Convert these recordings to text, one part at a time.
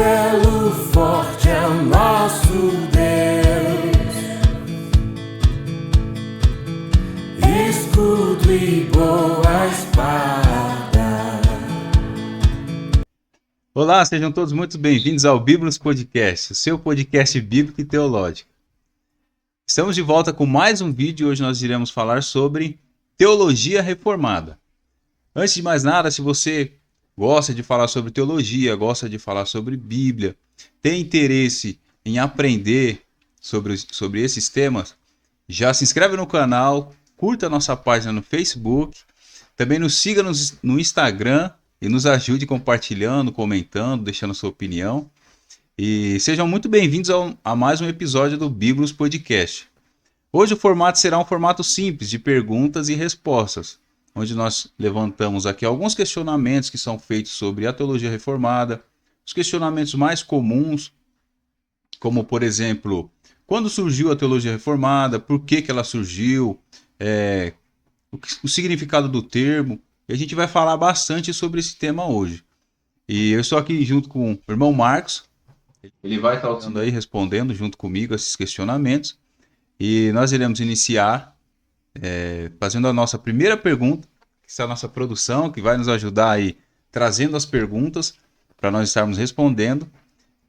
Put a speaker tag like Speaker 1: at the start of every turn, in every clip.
Speaker 1: castelo forte é o nosso Deus, escudo e boa espada.
Speaker 2: Olá, sejam todos muito bem-vindos ao Bíblos Podcast, o seu podcast bíblico e teológico. Estamos de volta com mais um vídeo e hoje nós iremos falar sobre teologia reformada. Antes de mais nada, se você gosta de falar sobre teologia, gosta de falar sobre Bíblia, tem interesse em aprender sobre esses temas, já se inscreve no canal, curta a nossa página no Facebook, também nos siga no Instagram e nos ajude compartilhando, comentando, deixando sua opinião. E sejam muito bem-vindos a mais um episódio do Bíblos Podcast. Hoje o formato será um formato simples de perguntas e respostas, onde nós levantamos aqui alguns questionamentos que são feitos sobre a teologia reformada, os questionamentos mais comuns, como por exemplo, quando surgiu a teologia reformada, por que ela surgiu, o significado do termo, e a gente vai falar bastante sobre esse tema hoje. E eu estou aqui junto com o irmão Marcos, ele vai estar aí respondendo junto comigo esses questionamentos, e nós iremos iniciar fazendo a nossa primeira pergunta, que está a nossa produção, que vai nos ajudar aí trazendo as perguntas para nós estarmos respondendo.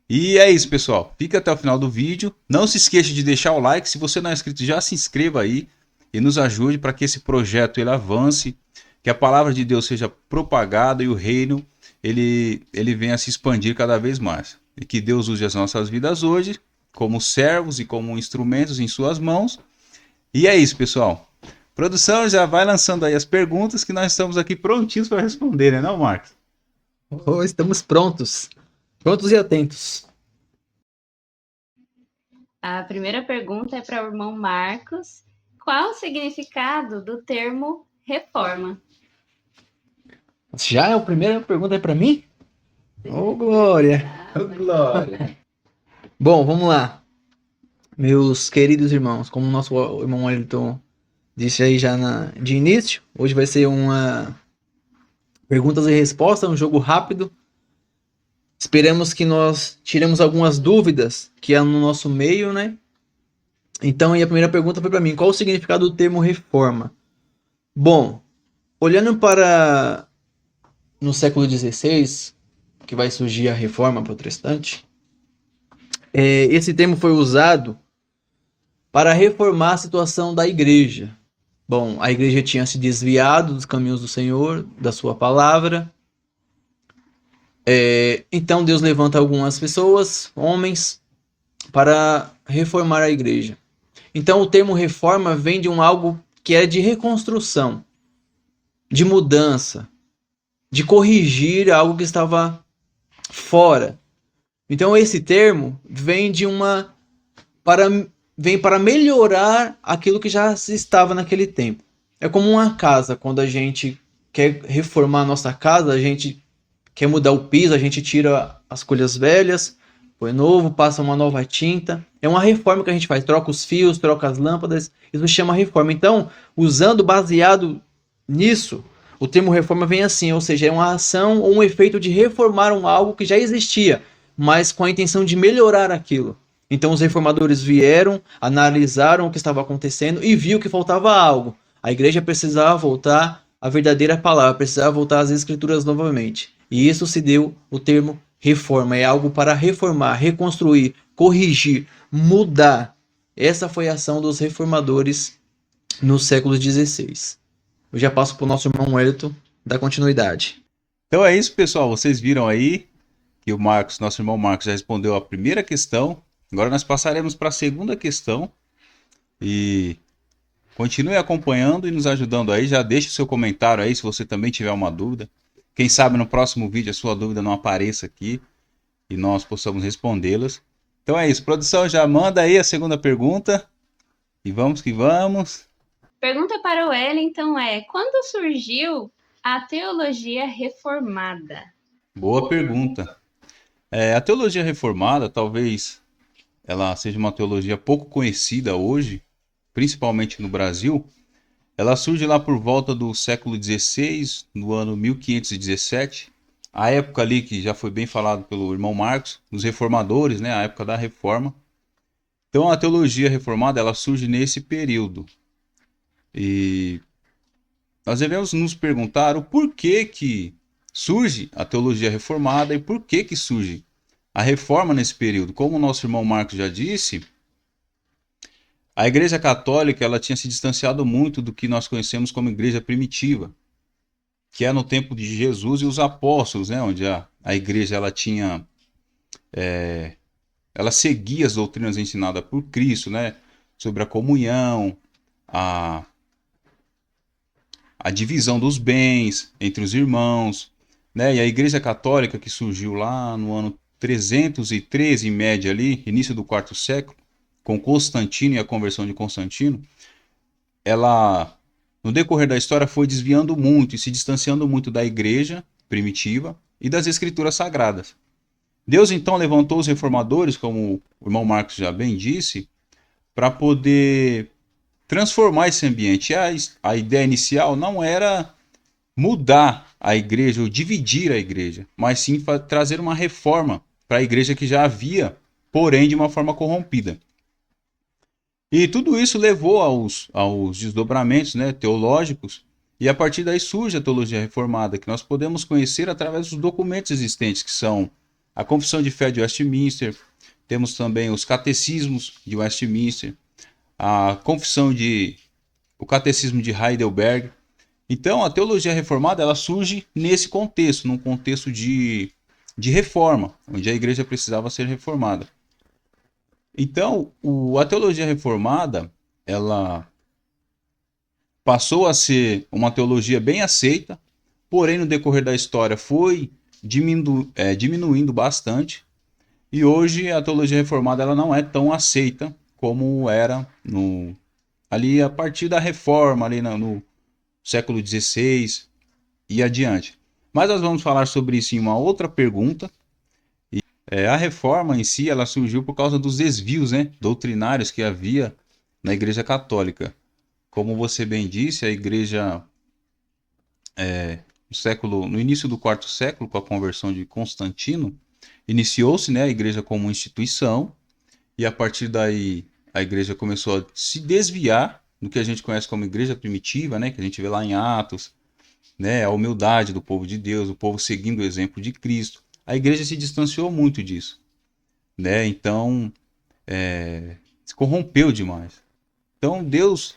Speaker 2: E é isso, pessoal. Fica até o final do vídeo. Não se esqueça de deixar o like. Se você não é inscrito, já se inscreva aí e nos ajude para que esse projeto ele avance, que a palavra de Deus seja propagada e o reino ele venha a se expandir cada vez mais. E que Deus use as nossas vidas hoje como servos e como instrumentos em suas mãos. E é isso, pessoal. Produção, já vai lançando aí as perguntas que nós estamos aqui prontinhos para responder, né, não, Marcos?
Speaker 3: Estamos prontos e atentos.
Speaker 4: A primeira pergunta é para o irmão Marcos. Qual o significado do termo reforma?
Speaker 3: Já é a primeira pergunta para mim? Ô, Glória!
Speaker 2: Oh, glória!
Speaker 3: Bom, vamos lá. Meus queridos irmãos, como o nosso irmão Wellington disse aí já de início, hoje vai ser uma perguntas e respostas, um jogo rápido. Esperamos que nós tiremos algumas dúvidas que há no nosso meio, né? Então, a primeira pergunta foi para mim, qual o significado do termo reforma? Bom, olhando para no século XVI, que vai surgir a Reforma Protestante, esse termo foi usado para reformar a situação da igreja. Bom, a igreja tinha se desviado dos caminhos do Senhor, da sua palavra. Então Deus levanta algumas pessoas, homens, para reformar a igreja. Então o termo reforma vem de algo que é de reconstrução, de mudança, de corrigir algo que estava fora. Então esse termo vem para melhorar aquilo que já estava naquele tempo. É como uma casa, quando a gente quer reformar a nossa casa, a gente quer mudar o piso, a gente tira as colhas velhas, põe novo, passa uma nova tinta. É uma reforma que a gente faz, troca os fios, troca as lâmpadas, isso se chama reforma. Então, baseado nisso, o termo reforma vem assim, ou seja, é uma ação ou um efeito de reformar algo que já existia, mas com a intenção de melhorar aquilo. Então os reformadores vieram, analisaram o que estava acontecendo e viu que faltava algo. A igreja precisava voltar à verdadeira palavra, precisava voltar às escrituras novamente. E isso se deu o termo reforma, é algo para reformar, reconstruir, corrigir, mudar. Essa foi a ação dos reformadores no século XVI. Eu já passo para o nosso irmão Wellington dar continuidade.
Speaker 2: Então é isso, pessoal. Vocês viram aí que nosso irmão Marcos, já respondeu a primeira questão. Agora nós passaremos para a segunda questão. E continue acompanhando e nos ajudando aí. Já deixe o seu comentário aí se você também tiver uma dúvida. Quem sabe no próximo vídeo a sua dúvida não apareça aqui e nós possamos respondê-las. Então é isso. Produção, já manda aí a segunda pergunta. E vamos que vamos.
Speaker 4: Pergunta para o Wellington quando surgiu a teologia reformada?
Speaker 2: Boa pergunta. A teologia reformada, talvez ela seja uma teologia pouco conhecida hoje, principalmente no Brasil. Ela surge lá por volta do século XVI, no ano 1517, a época ali que já foi bem falado pelo irmão Marcos, os reformadores, né, a época da reforma. Então a teologia reformada ela surge nesse período. E nós devemos nos perguntar o porquê que surge a teologia reformada e por que surge a reforma nesse período. Como o nosso irmão Marcos já disse, a Igreja Católica ela tinha se distanciado muito do que nós conhecemos como Igreja primitiva, que é no tempo de Jesus e os apóstolos, né, onde a Igreja ela tinha, ela seguia as doutrinas ensinadas por Cristo, né, sobre a comunhão, a divisão dos bens entre os irmãos, né, e a Igreja Católica que surgiu lá no ano 313 em média ali, início do quarto século, com Constantino e a conversão de Constantino, ela, no decorrer da história, foi desviando muito e se distanciando muito da igreja primitiva e das escrituras sagradas. Deus então levantou os reformadores, como o irmão Marcos já bem disse, para poder transformar esse ambiente. A ideia inicial não era mudar a igreja ou dividir a igreja, mas sim trazer uma reforma para a igreja que já havia, porém de uma forma corrompida. E tudo isso levou aos desdobramentos, né, teológicos, e a partir daí surge a teologia reformada, que nós podemos conhecer através dos documentos existentes, que são a Confissão de Fé de Westminster, temos também os catecismos de Westminster, o Catecismo de Heidelberg. Então, a teologia reformada ela surge nesse contexto, num contexto de reforma, onde a igreja precisava ser reformada. Então, a teologia reformada, ela passou a ser uma teologia bem aceita, porém no decorrer da história foi diminuindo bastante, e hoje a teologia reformada ela não é tão aceita como era ali a partir da reforma, ali no século XVI e adiante. Mas nós vamos falar sobre isso em uma outra pergunta. A reforma em si ela surgiu por causa dos desvios, né, doutrinários que havia na Igreja Católica. Como você bem disse, a Igreja, no início do quarto século, com a conversão de Constantino, iniciou-se, né, a Igreja como instituição, e a partir daí a Igreja começou a se desviar do que a gente conhece como Igreja primitiva, né, que a gente vê lá em Atos, né, a humildade do povo de Deus, o povo seguindo o exemplo de Cristo. A igreja se distanciou muito disso, né? Então se corrompeu demais. Então Deus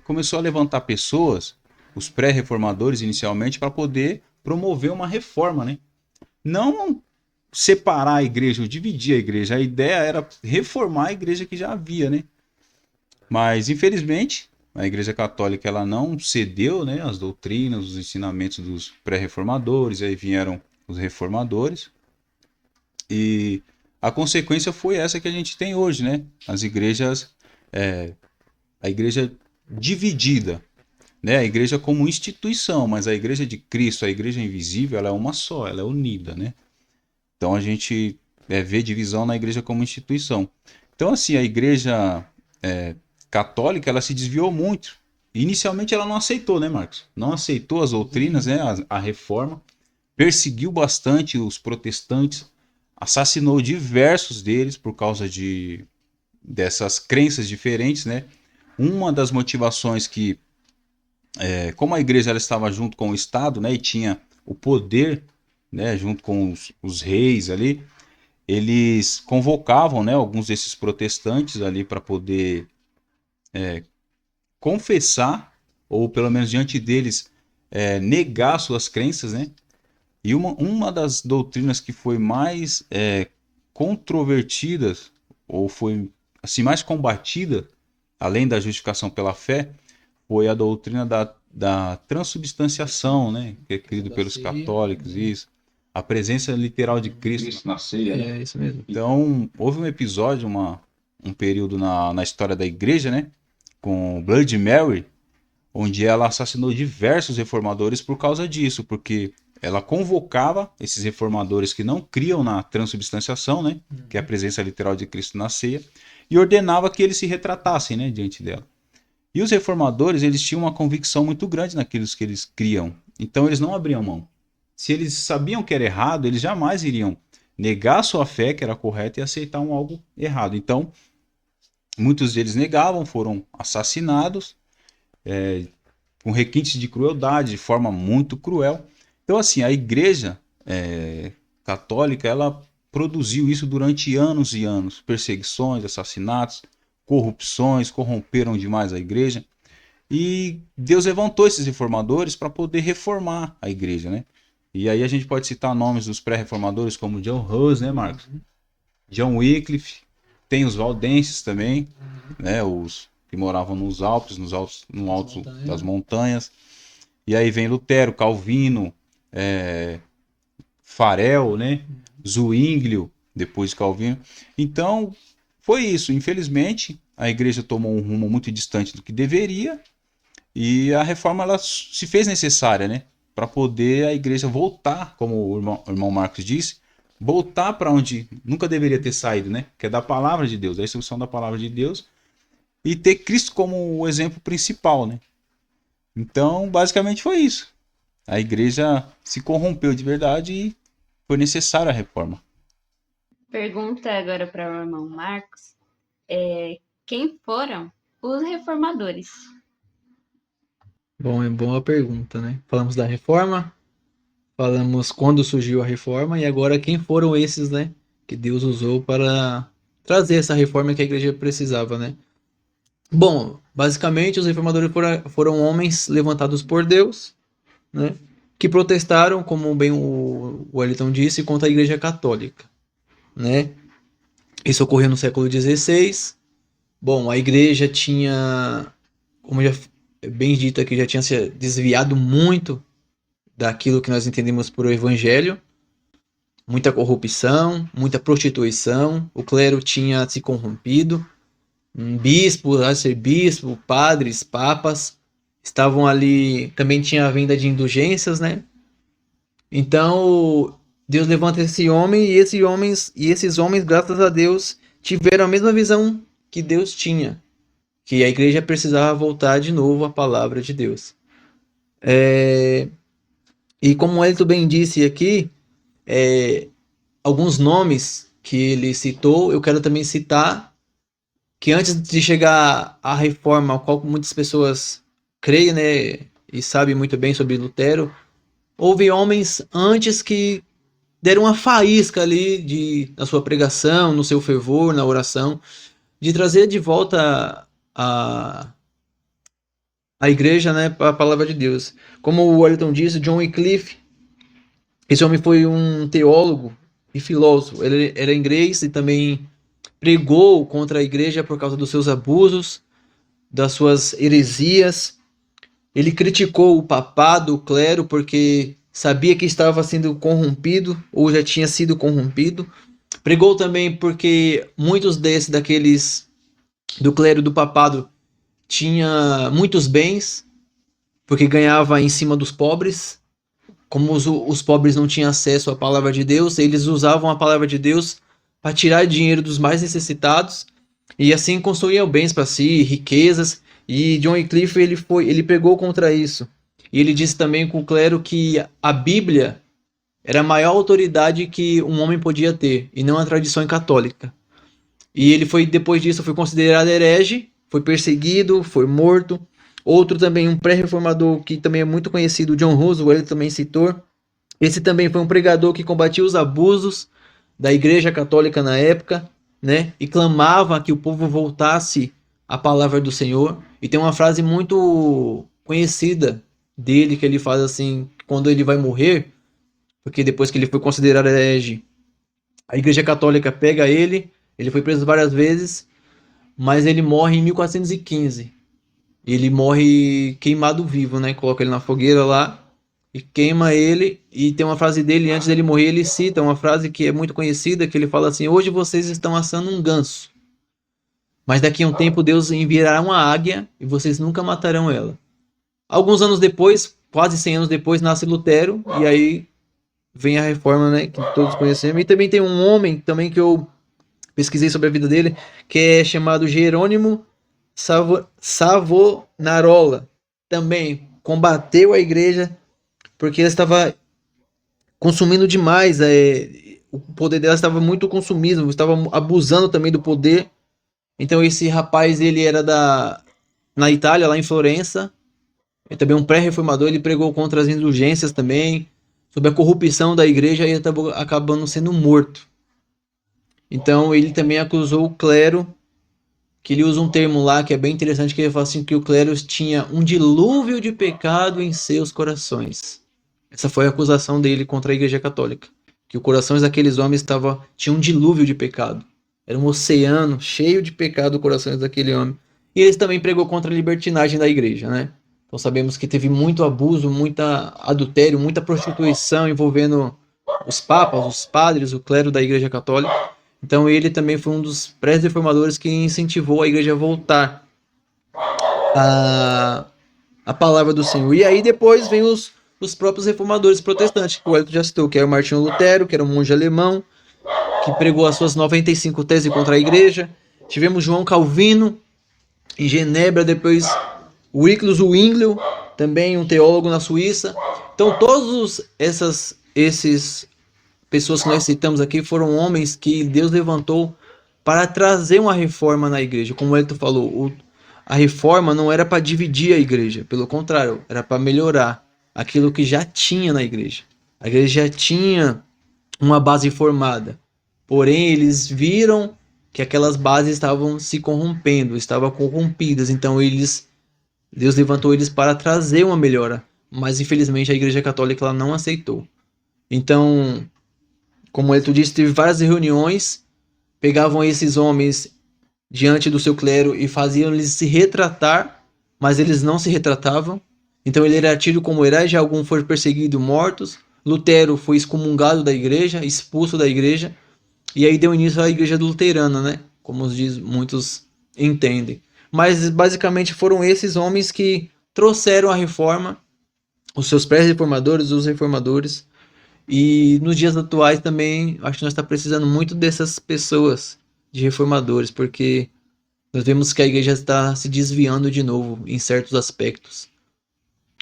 Speaker 2: começou a levantar pessoas, os pré-reformadores inicialmente, para poder promover uma reforma, né? Não separar a igreja ou dividir a igreja. A ideia era reformar a igreja que já havia, né? Mas infelizmente a Igreja Católica ela não cedeu, né, às doutrinas, os ensinamentos dos pré-reformadores, aí vieram os reformadores, e a consequência foi essa que a gente tem hoje, né? As igrejas, a igreja dividida, né? A igreja como instituição, mas a igreja de Cristo, a igreja invisível, ela é uma só, ela é unida, né? Então a gente vê divisão na igreja como instituição. Então assim, a igreja católica, ela se desviou muito. Inicialmente ela não aceitou, né, Marcos? Não aceitou as doutrinas, né, a reforma, perseguiu bastante os protestantes, assassinou diversos deles por causa dessas crenças diferentes, né? Uma das motivações que, como a igreja ela estava junto com o Estado, né, e tinha o poder, né, junto com os reis ali, eles convocavam, né, alguns desses protestantes ali para poder confessar, ou pelo menos diante deles negar suas crenças, né? E uma das doutrinas que foi mais controvertidas, ou foi assim, mais combatida, além da justificação pela fé, foi a doutrina da transubstanciação, né? Que é crido pelos católicos, isso. A presença literal de Cristo na ceia. Né?
Speaker 3: É isso mesmo.
Speaker 2: Então, houve um episódio, um período na história da igreja, né? Com Bloody Mary, onde ela assassinou diversos reformadores por causa disso, porque ela convocava esses reformadores que não criam na transubstanciação, né, que é a presença literal de Cristo na ceia, e ordenava que eles se retratassem, né, diante dela. E os reformadores, eles tinham uma convicção muito grande naquilo que eles criam, então eles não abriam mão. se eles sabiam que era errado, eles jamais iriam negar sua fé, que era correta, e aceitar algo errado. Então, muitos deles negavam, foram assassinados, com requintes de crueldade, de forma muito cruel. Então, assim, a igreja católica, ela produziu isso durante anos e anos. Perseguições, assassinatos, corrupções, corromperam demais a igreja. E Deus levantou esses reformadores para poder reformar a igreja, né? E aí a gente pode citar nomes dos pré-reformadores como John Hus, né, Marcos? John Wycliffe, tem os valdenses também, né? Os que moravam nos Alpes, no alto das montanhas. E aí vem Lutero, Calvino, Farel, né? Zwinglio, depois de Calvino. Então, foi isso. Infelizmente, a igreja tomou um rumo muito distante do que deveria, e a reforma ela se fez necessária, né? Para poder a igreja voltar, como o irmão Marcos disse, voltar para onde nunca deveria ter saído, né? Que é da palavra de Deus, a instrução da palavra de Deus, e ter Cristo como o exemplo principal, né? Então, basicamente foi isso. A igreja se corrompeu de verdade e foi necessária a reforma.
Speaker 4: Pergunta agora para o irmão Marcos. Quem foram os reformadores?
Speaker 3: Bom, é boa pergunta, né? Falamos da reforma, falamos quando surgiu a reforma e agora quem foram esses, né? Que Deus usou para trazer essa reforma que a igreja precisava, né? Bom, basicamente os reformadores foram homens levantados por Deus, né? Que protestaram, como bem o Wellington disse, contra a igreja católica, né? Isso ocorreu no século XVI. Bom, a igreja tinha, como já bem dito aqui, já tinha se desviado muito daquilo que nós entendemos por o evangelho. Muita corrupção, muita prostituição, o clero tinha se corrompido, bispos, arcebispo, padres, papas, estavam ali, também tinha a venda de indulgências, né? Então, Deus levanta esse homem e esses homens, graças a Deus, tiveram a mesma visão que Deus tinha, que a igreja precisava voltar de novo à palavra de Deus. E como o Elton bem disse aqui, alguns nomes que ele citou, eu quero também citar, que antes de chegar à reforma, a qual muitas pessoas creem, né, e sabem muito bem sobre Lutero, houve homens antes que deram uma faísca ali na sua pregação, no seu fervor, na oração, de trazer de volta a igreja, né, para a palavra de Deus. Como o Wellington disse, John Wycliffe, esse homem foi um teólogo e filósofo. Ele era inglês e também pregou contra a igreja por causa dos seus abusos, das suas heresias. Ele criticou o papado, o clero, porque sabia que estava sendo corrompido ou já tinha sido corrompido. Pregou também porque muitos daqueles do clero do papado tinha muitos bens, porque ganhava em cima dos pobres. Como os pobres não tinham acesso à palavra de Deus, eles usavam a palavra de Deus para tirar dinheiro dos mais necessitados e assim construíam bens para si, riquezas. E John Wycliffe ele pregou contra isso. E ele disse também com o clero que a Bíblia era a maior autoridade que um homem podia ter, e não a tradição católica. E ele depois disso foi considerado herege, foi perseguido, foi morto. Outro também, um pré-reformador que também é muito conhecido, John Hus, ele também citou. Esse também foi um pregador que combatia os abusos da igreja católica na época, né? E clamava que o povo voltasse à palavra do Senhor. E tem uma frase muito conhecida dele, que ele faz assim, quando ele vai morrer, porque depois que ele foi considerado herege, a igreja católica pega ele foi preso várias vezes, mas ele morre em 1415. Ele morre queimado vivo, né? Coloca ele na fogueira lá e queima ele. E tem uma frase dele, antes dele morrer, ele cita uma frase que é muito conhecida, que ele fala assim: hoje vocês estão assando um ganso, mas daqui a um tempo Deus enviará uma águia e vocês nunca matarão ela. Alguns anos depois, quase 100 anos depois, nasce Lutero, e aí vem a reforma, né, que todos conhecemos. E também tem um homem também que eu pesquisei sobre a vida dele, que é chamado Jerônimo Savonarola. Também combateu a igreja porque ele estava consumindo demais. O poder dela estava muito consumido, estava abusando também do poder. Então esse rapaz, ele era na Itália, lá em Florença. Ele também é um pré-reformador, ele pregou contra as indulgências também, sobre a corrupção da igreja, e ele acabou acabando sendo morto. Então ele também acusou o clero, que ele usa um termo lá que é bem interessante, que ele fala assim, que o clero tinha um dilúvio de pecado em seus corações. Essa foi a acusação dele contra a igreja católica, que os corações daqueles homens tinha um dilúvio de pecado. Era um oceano cheio de pecado os corações daquele homem. E eles também pregou contra a libertinagem da igreja, né? Então sabemos que teve muito abuso, muita adultério, muita prostituição envolvendo os papas, os padres, o clero da igreja católica. Então ele também foi um dos pré-reformadores que incentivou a igreja a voltar a palavra do Senhor. E aí depois vem os próprios reformadores protestantes, que o Elton já citou, que é o Martinho Lutero, que era um monge alemão, que pregou as suas 95 teses contra a igreja. Tivemos João Calvino, em Genebra, depois Wycliffe Zwingli, também um teólogo na Suíça. Então todos esses pessoas que nós citamos aqui foram homens que Deus levantou para trazer uma reforma na igreja. Como o Elton falou, a reforma não era para dividir a igreja, pelo contrário, era para melhorar aquilo que já tinha na igreja. A igreja já tinha uma base formada, porém eles viram que aquelas bases estavam se corrompendo, estavam corrompidas, então Deus levantou eles para trazer uma melhora, mas infelizmente a igreja católica ela não aceitou. Então, como ele disse, teve várias reuniões, pegavam esses homens diante do seu clero e faziam eles se retratar, mas eles não se retratavam. Então ele era tido como herege, alguns foram perseguidos, mortos. Lutero foi excomungado da igreja, expulso da igreja, e aí deu início à igreja luterana, né? Como muitos entendem. Mas basicamente foram esses homens que trouxeram a reforma, os seus pré-reformadores, os reformadores. E nos dias atuais também, acho que nós estamos precisando muito dessas pessoas, de reformadores, porque nós vemos que a igreja está se desviando de novo em certos aspectos.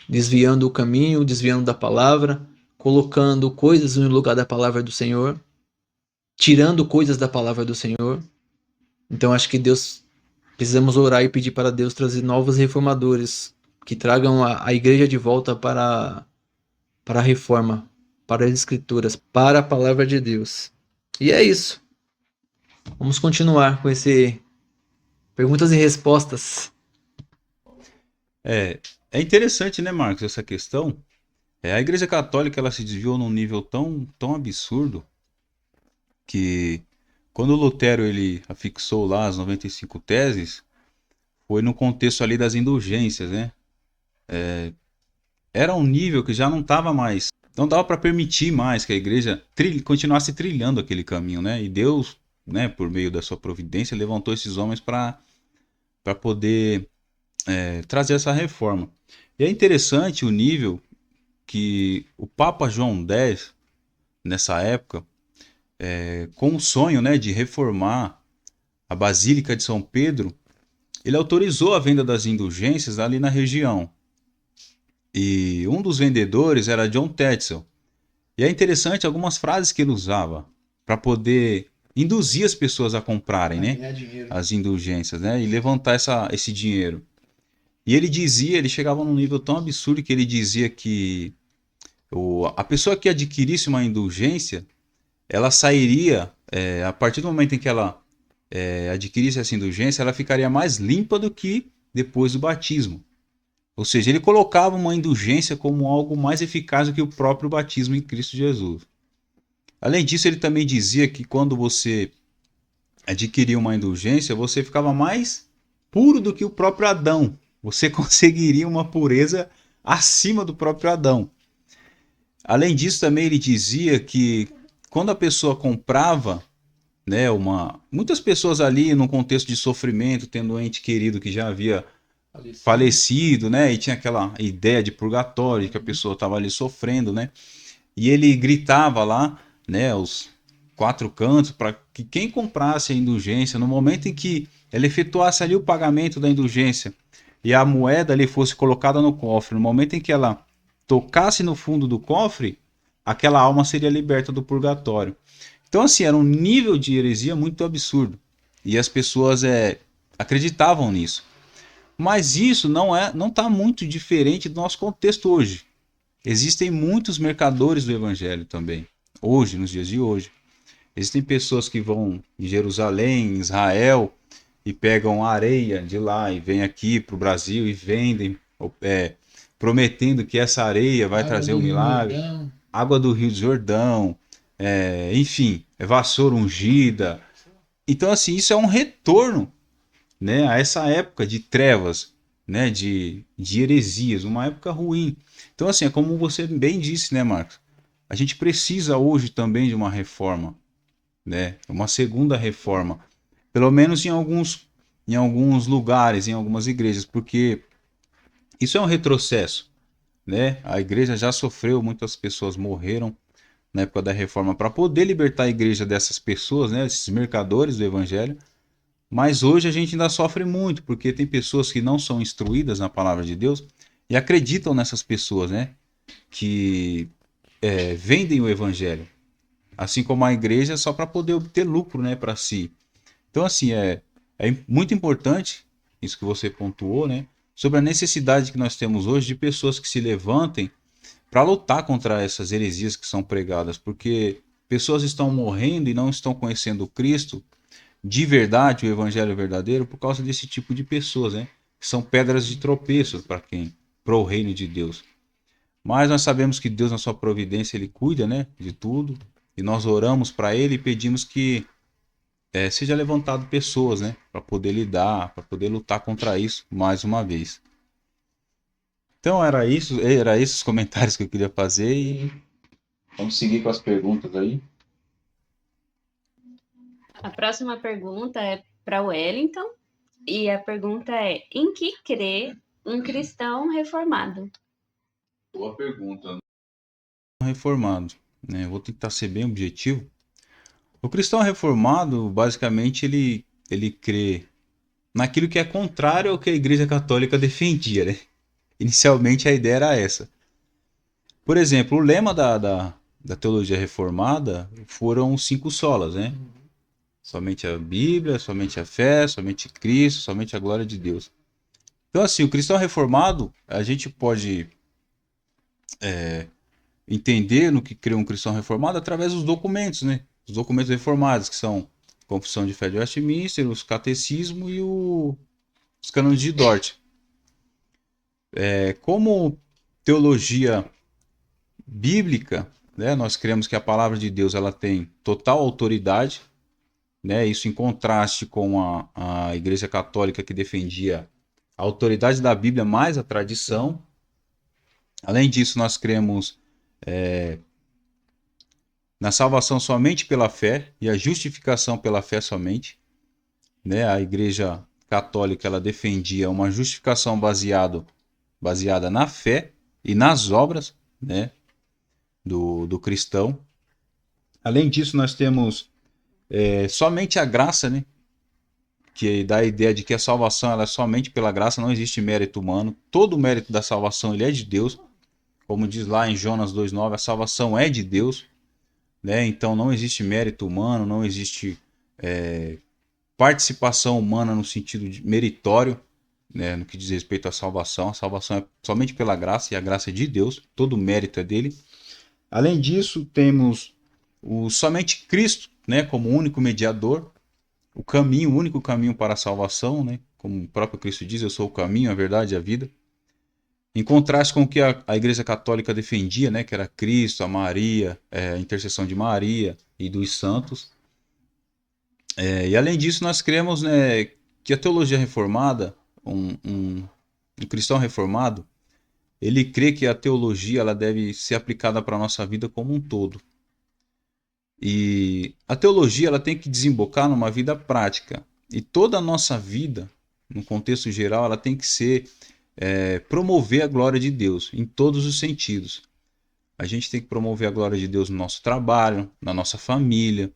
Speaker 3: Desviando o caminho, desviando da palavra, colocando coisas no lugar da palavra do Senhor, tirando coisas da palavra do Senhor. Então acho que precisamos orar e pedir para Deus trazer novos reformadores, que tragam a igreja de volta para a reforma, para as escrituras, para a palavra de Deus. E é isso. Vamos continuar com esse perguntas e respostas.
Speaker 2: É interessante, né, Marcos, essa questão. A Igreja Católica ela se desviou num nível tão absurdo que quando Lutero ele afixou lá as 95 teses, foi no contexto ali das indulgências, né? Era um nível que já não estava mais, não dava para permitir mais que a igreja continuasse trilhando aquele caminho, né? E Deus, né, por meio da sua providência, levantou esses homens para poder trazer essa reforma. E é interessante o nível que o Papa João X, nessa época, com o sonho, né, de reformar a Basílica de São Pedro, ele autorizou a venda das indulgências ali na região. E um dos vendedores era John Tetzel. E é interessante algumas frases que ele usava para poder induzir as pessoas a comprarem, né, as indulgências, né, e levantar esse dinheiro. E ele chegava num nível tão absurdo que ele dizia que a pessoa que adquirisse uma indulgência, ela sairia, a partir do momento em que ela adquirisse essa indulgência, ela ficaria mais limpa do que depois do batismo. Ou seja, ele colocava uma indulgência como algo mais eficaz do que o próprio batismo em Cristo Jesus. Além disso, ele também dizia que quando você adquiria uma indulgência, você ficava mais puro do que o próprio Adão. Você conseguiria uma pureza acima do próprio Adão. Além disso, também ele dizia que quando a pessoa comprava, né, muitas pessoas ali no contexto de sofrimento, tendo um ente querido que já havia falecido, né, e tinha aquela ideia de purgatório, que a pessoa estava ali sofrendo, né, e ele gritava lá, né, os 4 cantos, para que quem comprasse a indulgência, no momento em que ela efetuasse ali o pagamento da indulgência e a moeda ali fosse colocada no cofre, no momento em que ela tocasse no fundo do cofre, aquela alma seria liberta do purgatório. Então, assim, era um nível de heresia muito absurdo. E as pessoas acreditavam nisso. Mas isso não está muito diferente do nosso contexto hoje. Existem muitos mercadores do evangelho também, hoje, nos dias de hoje. Existem pessoas que vão em Jerusalém, em Israel, e pegam areia de lá e vêm aqui para o Brasil e vendem, prometendo que essa areia vai trazer um milagre. Água do Rio Jordão, enfim, vassoura ungida. Então, assim, isso é um retorno, né, a essa época de trevas, né, de heresias, uma época ruim. Então, assim, é como você bem disse, né, Marcos? A gente precisa hoje também de uma reforma, né, uma segunda reforma, pelo menos em alguns lugares, em algumas igrejas, porque isso é um retrocesso, né? A igreja já sofreu, muitas pessoas morreram na época da reforma para poder libertar a igreja dessas pessoas, né, esses mercadores do evangelho. Mas hoje a gente ainda sofre muito, porque tem pessoas que não são instruídas na palavra de Deus e acreditam nessas pessoas, né? Que vendem o evangelho, assim como a igreja, só para poder obter lucro, né, para si. Então, assim, é muito importante isso que você pontuou, né? Sobre a necessidade que nós temos hoje de pessoas que se levantem para lutar contra essas heresias que são pregadas, porque pessoas estão morrendo e não estão conhecendo Cristo de verdade, o evangelho verdadeiro, por causa desse tipo de pessoas, né? Que são pedras de tropeço para o reino de Deus. Mas nós sabemos que Deus, na sua providência, ele cuida, né, de tudo, e nós oramos para ele e pedimos que seja levantado pessoas, né, para poder lidar, para poder lutar contra isso mais uma vez. Então era esses os comentários que eu queria fazer e vamos seguir com as perguntas aí.
Speaker 4: A próxima pergunta é para o Wellington. E a pergunta é: em que crê um cristão reformado?
Speaker 2: Boa pergunta. Reformado, né? Eu vou tentar ser bem objetivo. O cristão reformado, basicamente, ele crê naquilo que é contrário ao que a Igreja Católica defendia, né? Inicialmente a ideia era essa. Por exemplo, o lema da teologia reformada foram os 5 solas, né? Somente a Bíblia, somente a fé, somente Cristo, somente a glória de Deus. Então, assim, o cristão reformado, a gente pode entender no que crê um cristão reformado através dos documentos, né? Os documentos reformados, que são a Confissão de Fé de Westminster, os Catecismo e os Cânones de Dort. Como teologia bíblica, né, nós cremos que a palavra de Deus ela tem total autoridade, né, isso em contraste com a Igreja Católica, que defendia a autoridade da Bíblia mais a tradição. Além disso, nós cremos na salvação somente pela fé e a justificação pela fé somente, né? A Igreja Católica ela defendia uma justificação baseada na fé e nas obras, né, do cristão. Além disso, nós temos somente a graça, né, que dá a ideia de que a salvação ela é somente pela graça, não existe mérito humano. Todo o mérito da salvação ele é de Deus. Como diz lá em Jonas 2,9, a salvação é de Deus, né? Então não existe mérito humano, não existe participação humana no sentido de meritório, né, no que diz respeito à salvação. A salvação é somente pela graça e a graça é de Deus, todo o mérito é dele. Além disso, temos somente Cristo, né, como único mediador, o único caminho para a salvação, né, como o próprio Cristo diz, eu sou o caminho, a verdade e a vida. Em contraste com o que a Igreja Católica defendia, né, que era Cristo, a Maria, a intercessão de Maria e dos santos. E além disso, nós cremos, né, que a teologia reformada, um cristão reformado, ele crê que a teologia ela deve ser aplicada para a nossa vida como um todo. E a teologia ela tem que desembocar numa vida prática. E toda a nossa vida, no contexto geral, ela tem que ser promover a glória de Deus em todos os sentidos. A gente tem que promover a glória de Deus no nosso trabalho, na nossa família,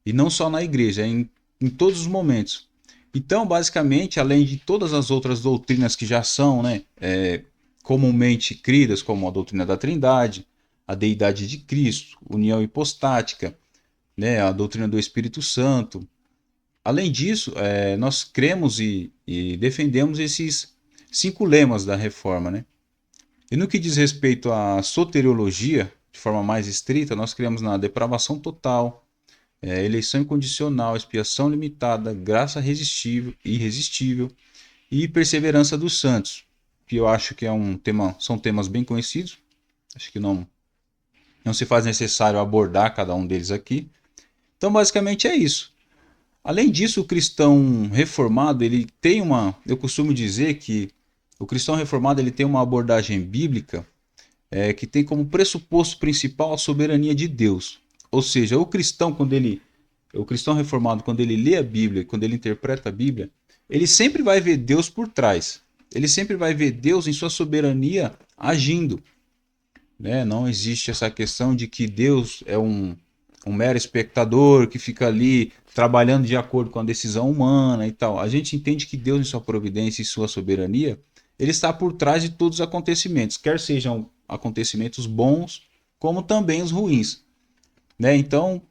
Speaker 2: e não só na igreja, em todos os momentos. Então, basicamente, além de todas as outras doutrinas que já são, né, comumente cridas, como a doutrina da Trindade, a deidade de Cristo, união hipostática, né, a doutrina do Espírito Santo. Além disso, nós cremos e defendemos esses 5 lemas da Reforma, né? E no que diz respeito à soteriologia, de forma mais estrita, nós cremos na depravação total, eleição incondicional, expiação limitada, graça irresistível e perseverança dos santos, que eu acho que são temas bem conhecidos. Acho que não se faz necessário abordar cada um deles aqui. Então, basicamente é isso. Além disso, o cristão reformado, ele tem eu costumo dizer que o cristão reformado ele tem uma abordagem bíblica que tem como pressuposto principal a soberania de Deus. Ou seja, o cristão reformado, quando ele lê a Bíblia, quando ele interpreta a Bíblia, ele sempre vai ver Deus por trás. Ele sempre vai ver Deus em sua soberania agindo. Né? Não existe essa questão de que Deus é um mero espectador que fica ali trabalhando de acordo com a decisão humana e tal. A gente entende que Deus, em sua providência e sua soberania, ele está por trás de todos os acontecimentos, quer sejam acontecimentos bons, como também os ruins. Né? Então,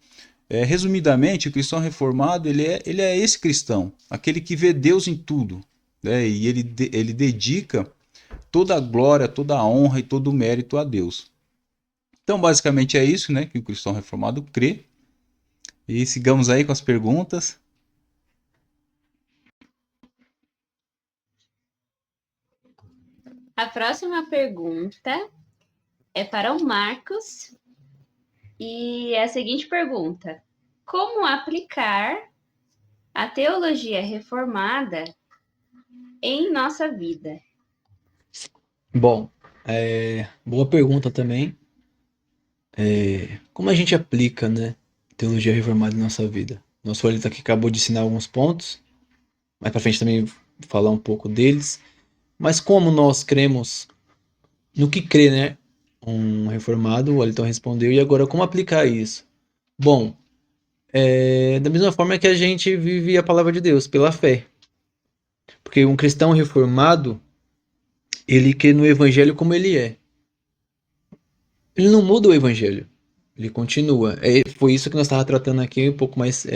Speaker 2: resumidamente, o cristão reformado ele é esse cristão, aquele que vê Deus em tudo, né? E ele dedica toda a glória, toda a honra e todo o mérito a Deus. Então, basicamente é isso, né, que o cristão reformado crê. E sigamos aí com as perguntas.
Speaker 4: A próxima pergunta é para o Marcos. E é a seguinte pergunta: como aplicar a teologia reformada em nossa vida?
Speaker 3: Bom, boa pergunta também. Como a gente aplica, né, teologia reformada em nossa vida? Nosso Wellington aqui acabou de ensinar alguns pontos, mais para frente também falar um pouco deles. Mas como nós cremos no que crê, né, um reformado, o Wellington respondeu, e agora como aplicar isso? Bom, da mesma forma que a gente vive a palavra de Deus, pela fé. Porque um cristão reformado, ele crê no evangelho como ele é. Ele não muda o evangelho, ele continua. Foi isso que nós estávamos tratando aqui um pouco mais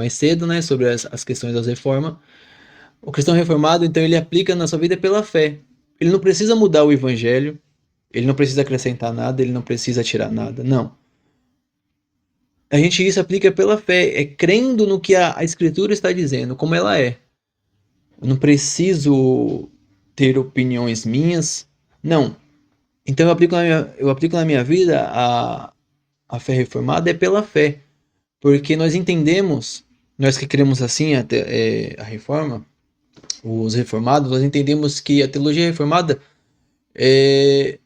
Speaker 3: cedo, né, sobre as questões das reformas. O cristão reformado, então, ele aplica na sua vida pela fé. Ele não precisa mudar o evangelho, ele não precisa acrescentar nada, ele não precisa tirar nada, não. A gente isso aplica pela fé, crendo no que a Escritura está dizendo, como ela é. Eu não preciso ter opiniões minhas, não. Então eu aplico na minha vida a fé reformada pela fé, porque nós entendemos, nós que cremos assim a reforma, os reformados, nós entendemos que a teologia reformada é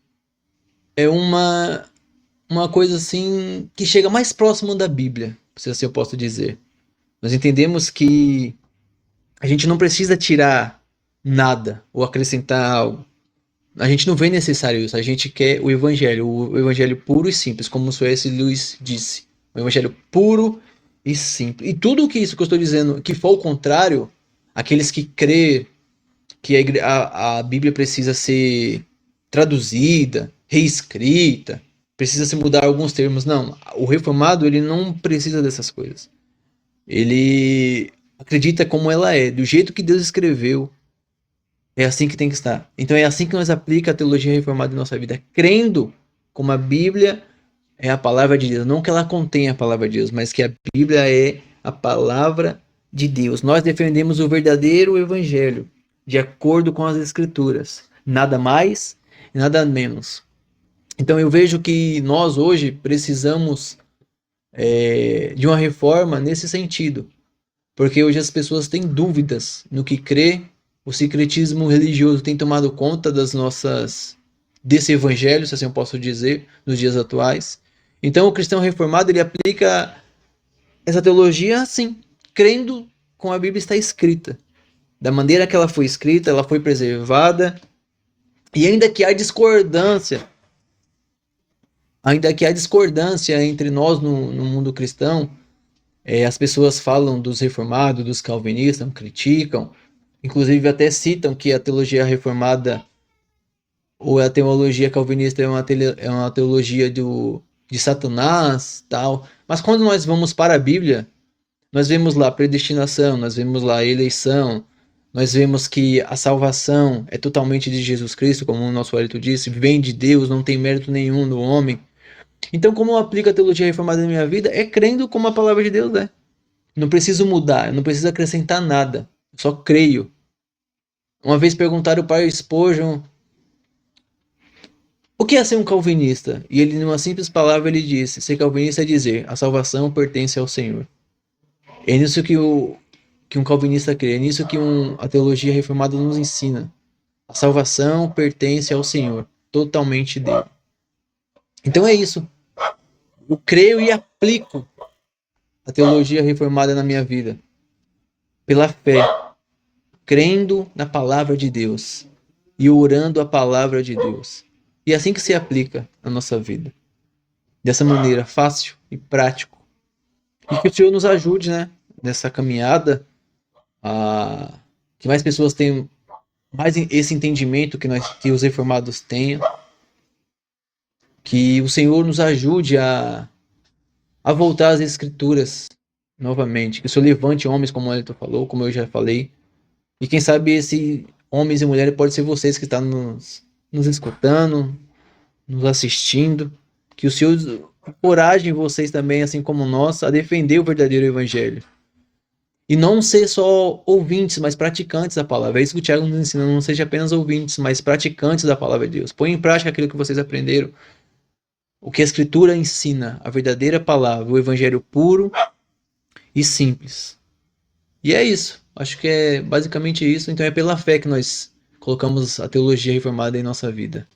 Speaker 3: uma coisa assim que chega mais próximo da Bíblia, se assim eu posso dizer. Nós entendemos que a gente não precisa tirar nada ou acrescentar algo. A gente não vê necessário isso, a gente quer o evangelho puro e simples, como o C.S. Lewis disse. O evangelho puro e simples. E tudo isso que eu estou dizendo, que for o contrário, aqueles que crê que a Bíblia precisa ser traduzida, reescrita, precisa se mudar alguns termos. Não, o reformado ele não precisa dessas coisas. Ele acredita como ela é, do jeito que Deus escreveu. É assim que tem que estar. Então é assim que nós aplicamos a teologia reformada em nossa vida, crendo como a Bíblia é a palavra de Deus. Não que ela contenha a palavra de Deus, mas que a Bíblia é a palavra de Deus. Nós defendemos o verdadeiro evangelho, de acordo com as Escrituras. Nada mais e nada menos. Então eu vejo que nós hoje precisamos de uma reforma nesse sentido. Porque hoje as pessoas têm dúvidas no que crê. O secretismo religioso tem tomado conta desse evangelho, se assim eu posso dizer, nos dias atuais. Então o cristão reformado ele aplica essa teologia assim, crendo como a Bíblia está escrita. Da maneira que ela foi escrita, ela foi preservada. E ainda que há discordância entre nós no mundo cristão, as pessoas falam dos reformados, dos calvinistas, criticam, inclusive até citam que a teologia reformada ou a teologia calvinista é uma teologia de Satanás, tal. Mas quando nós vamos para a Bíblia, nós vemos lá predestinação, nós vemos lá eleição, nós vemos que a salvação é totalmente de Jesus Cristo, como o nosso Wellington disse, vem de Deus, não tem mérito nenhum no homem. Então, como eu aplico a teologia reformada na minha vida? É crendo como a palavra de Deus é. Não preciso mudar, não preciso acrescentar nada, eu só creio. Uma vez perguntaram para o Spurgeon o que é ser um calvinista? E ele, numa simples palavra, ele disse: ser calvinista é dizer, a salvação pertence ao Senhor. É nisso que um calvinista crê, é nisso que a teologia reformada nos ensina. A salvação pertence ao Senhor, totalmente dele. Então é isso. Eu creio e aplico a teologia reformada na minha vida. Pela fé, crendo na palavra de Deus e orando a palavra de Deus. E é assim que se aplica na nossa vida. Dessa maneira, fácil e prático. E que o Senhor nos ajude, né, nessa caminhada, que mais pessoas tenham mais esse entendimento que os reformados tenham. Que o Senhor nos ajude a voltar às Escrituras novamente. Que o Senhor levante homens, como o Elton falou, como eu já falei. E quem sabe esses homens e mulheres pode ser vocês que estão nos escutando, nos assistindo. Que o Senhor encoraje vocês também, assim como nós, a defender o verdadeiro Evangelho. E não ser só ouvintes, mas praticantes da palavra. É isso que o Tiago nos ensina. Não seja apenas ouvintes, mas praticantes da palavra de Deus. Põe em prática aquilo que vocês aprenderam. O que a Escritura ensina, a verdadeira palavra, o Evangelho puro e simples. E é isso. Acho que é basicamente isso. Então é pela fé que nós colocamos a teologia reformada em nossa vida.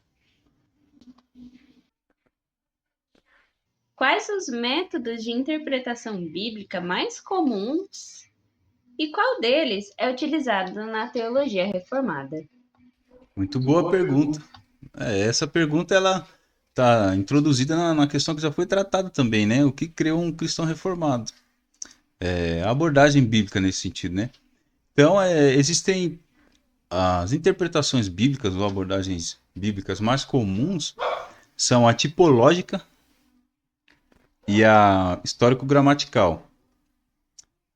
Speaker 4: Quais os métodos de interpretação bíblica mais comuns e qual deles é utilizado na teologia reformada?
Speaker 2: Muito boa pergunta. Essa pergunta ela está introduzida na questão que já foi tratada também, né? O que criou um cristão reformado? A abordagem bíblica nesse sentido, né? Então, existem as interpretações bíblicas ou abordagens bíblicas mais comuns são a tipológica e a histórico-gramatical.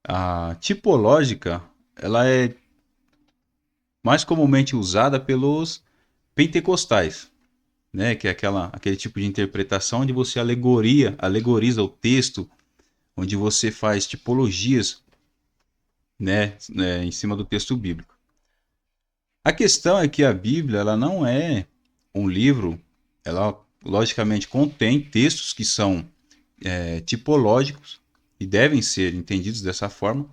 Speaker 2: A tipológica, ela é mais comumente usada pelos pentecostais, né? Que é aquele tipo de interpretação onde você alegoriza o texto, onde você faz tipologias, né, em cima do texto bíblico. A questão é que a Bíblia ela não é um livro, ela logicamente contém textos que são tipológicos e devem ser entendidos dessa forma,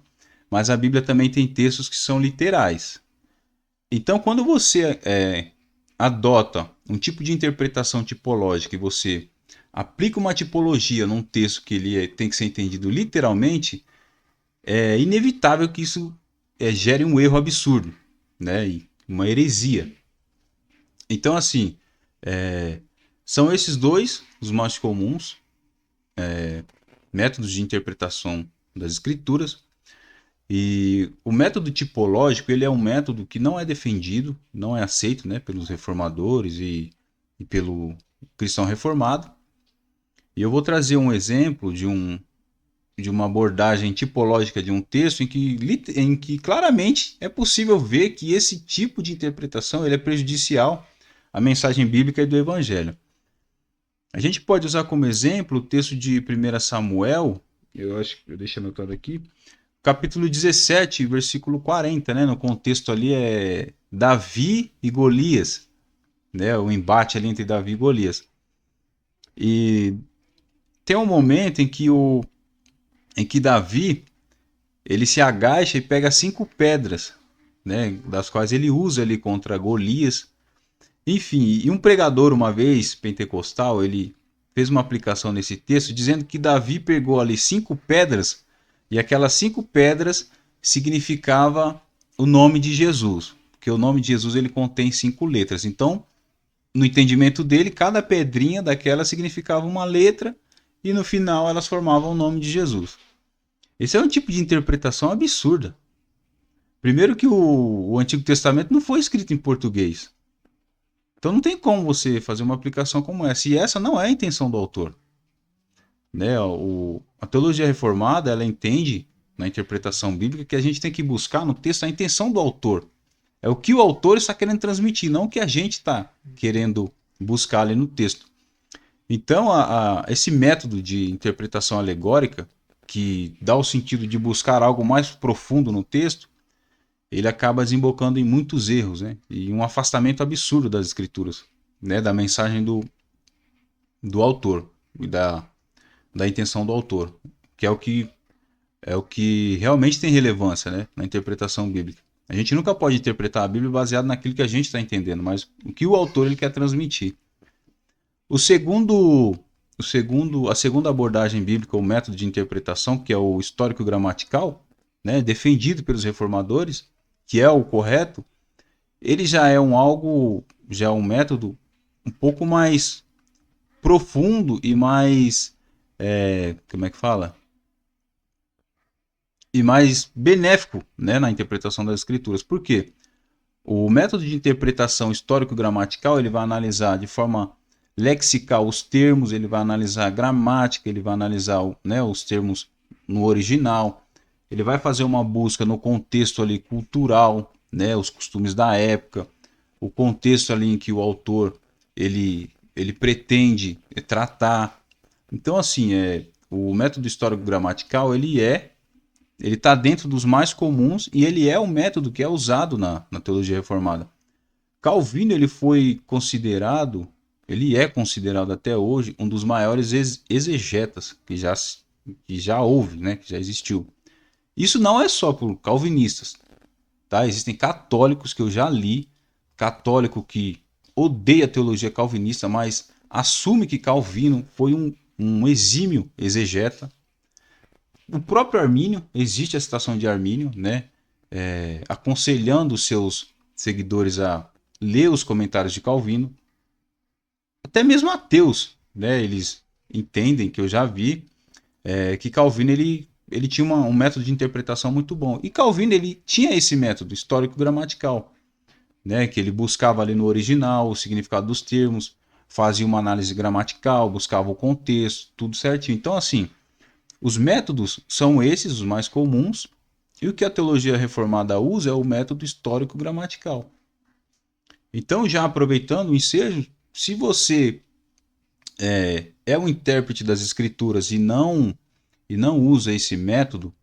Speaker 2: mas a Bíblia também tem textos que são literais. Então, quando você adota um tipo de interpretação tipológica e você aplica uma tipologia num texto que ele tem que ser entendido literalmente, é inevitável que isso gere um erro absurdo, né? E uma heresia. Então, assim, são esses dois os mais comuns métodos de interpretação das escrituras. E o método tipológico ele é um método que não é defendido, não é aceito, né, pelos reformadores e pelo cristão reformado. E eu vou trazer um exemplo de uma abordagem tipológica de um texto em que claramente é possível ver que esse tipo de interpretação ele é prejudicial à mensagem bíblica e do Evangelho. A gente pode usar como exemplo o texto de 1 Samuel, eu acho que eu deixei anotado aqui, capítulo 17, versículo 40, né? No contexto ali é Davi e Golias, né? O embate ali entre Davi e Golias. E tem um momento em que Davi ele se agacha e pega 5 pedras, né? Das quais ele usa ali contra Golias. Enfim, e um pregador uma vez, pentecostal, ele fez uma aplicação nesse texto dizendo que Davi pegou ali 5 pedras e aquelas 5 pedras significava o nome de Jesus, porque o nome de Jesus ele contém 5 letras. Então, no entendimento dele, cada pedrinha daquela significava uma letra e no final elas formavam o nome de Jesus. Esse é um tipo de interpretação absurda. Primeiro que o Antigo Testamento não foi escrito em português. Então não tem como você fazer uma aplicação como essa. E essa não é a intenção do autor. Né? A teologia reformada, ela entende na interpretação bíblica que a gente tem que buscar no texto a intenção do autor. É o que o autor está querendo transmitir, não o que a gente está querendo buscar ali no texto. Então, esse método de interpretação alegórica, que dá o sentido de buscar algo mais profundo no texto, ele acaba desembocando em muitos erros, né? E um afastamento absurdo das escrituras, né? Da mensagem do autor e da intenção do autor, que é o que realmente tem relevância, né? Na interpretação bíblica. A gente nunca pode interpretar a Bíblia baseado naquilo que a gente está entendendo, mas o que o autor ele quer transmitir. A segunda abordagem bíblica, o método de interpretação, que é o histórico-gramatical, né, defendido pelos reformadores, que é o correto, ele já é um método um pouco mais profundo e mais, como é que fala? E mais benéfico, né, na interpretação das escrituras. Por quê? O método de interpretação histórico-gramatical, ele vai analisar de forma lexical os termos, ele vai analisar a gramática, ele vai analisar, né, os termos no original, ele vai fazer uma busca no contexto ali cultural, né, os costumes da época, o contexto ali em que o autor ele pretende tratar. Então, assim, o método histórico-gramatical ele está dentro dos mais comuns e ele é o método que é usado na teologia reformada. Calvino ele é considerado até hoje um dos maiores exegetas que já houve, né, que já existiu. Isso não é só por calvinistas, tá? Existem católicos que eu já li, católico que odeia a teologia calvinista, mas assume que Calvino foi um exímio exegeta. O próprio Armínio, existe a citação de Armínio, né, aconselhando os seus seguidores a ler os comentários de Calvino. Até mesmo ateus, né, eles entendem, que eu já vi, que Calvino ele tinha um método de interpretação muito bom. E Calvino ele tinha esse método histórico-gramatical, né, que ele buscava ali no original o significado dos termos, fazia uma análise gramatical, buscava o contexto, tudo certinho. Então, assim, os métodos são esses, os mais comuns, e o que a teologia reformada usa é o método histórico-gramatical. Então, já aproveitando o ensejo, se você é um intérprete das escrituras e não usa esse método,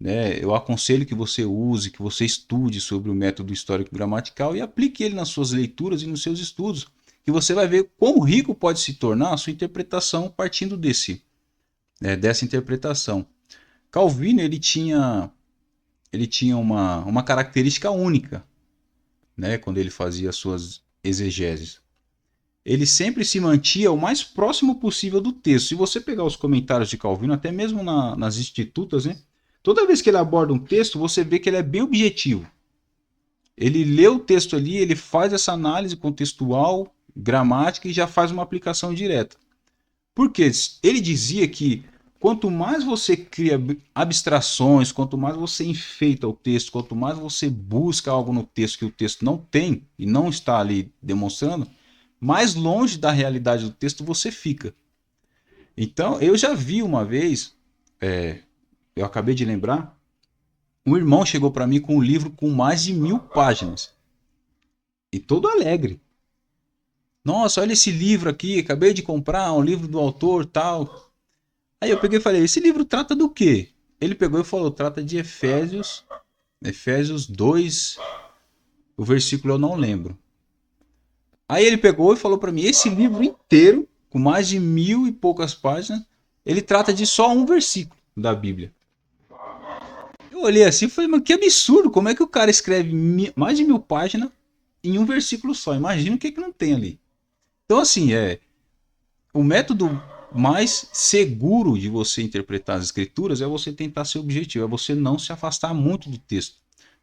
Speaker 2: né, eu aconselho que você use, que você estude sobre o método histórico-gramatical e aplique ele nas suas leituras e nos seus estudos, que você vai ver quão rico pode se tornar a sua interpretação partindo dessa interpretação. Calvino ele tinha uma característica única, né, quando ele fazia as suas exegeses. Ele sempre se mantinha o mais próximo possível do texto. Se você pegar os comentários de Calvino, até mesmo nas institutas, né, toda vez que ele aborda um texto, você vê que ele é bem objetivo. Ele lê o texto ali, ele faz essa análise contextual, gramática e já faz uma aplicação direta. Porque ele dizia que quanto mais você cria abstrações, quanto mais você enfeita o texto, quanto mais você busca algo no texto que o texto não tem e não está ali demonstrando, mais longe da realidade do texto você fica. Então, eu já vi uma vez, eu acabei de lembrar, um irmão chegou para mim com um livro com mais de 1000 páginas. E todo alegre. Nossa, olha esse livro aqui, acabei de comprar, um livro do autor tal. Aí eu peguei e falei, esse livro trata do quê? Ele pegou e falou, trata de Efésios 2, o versículo eu não lembro. Aí ele pegou e falou para mim, esse livro inteiro, com mais de 1000 e poucas páginas, ele trata de só um versículo da Bíblia. Eu olhei assim e falei, mas que absurdo, como é que o cara escreve mais de 1000 páginas em um versículo só? Imagina o que não tem ali. Então assim, o método mais seguro de você interpretar as escrituras é você tentar ser objetivo, é você não se afastar muito do texto,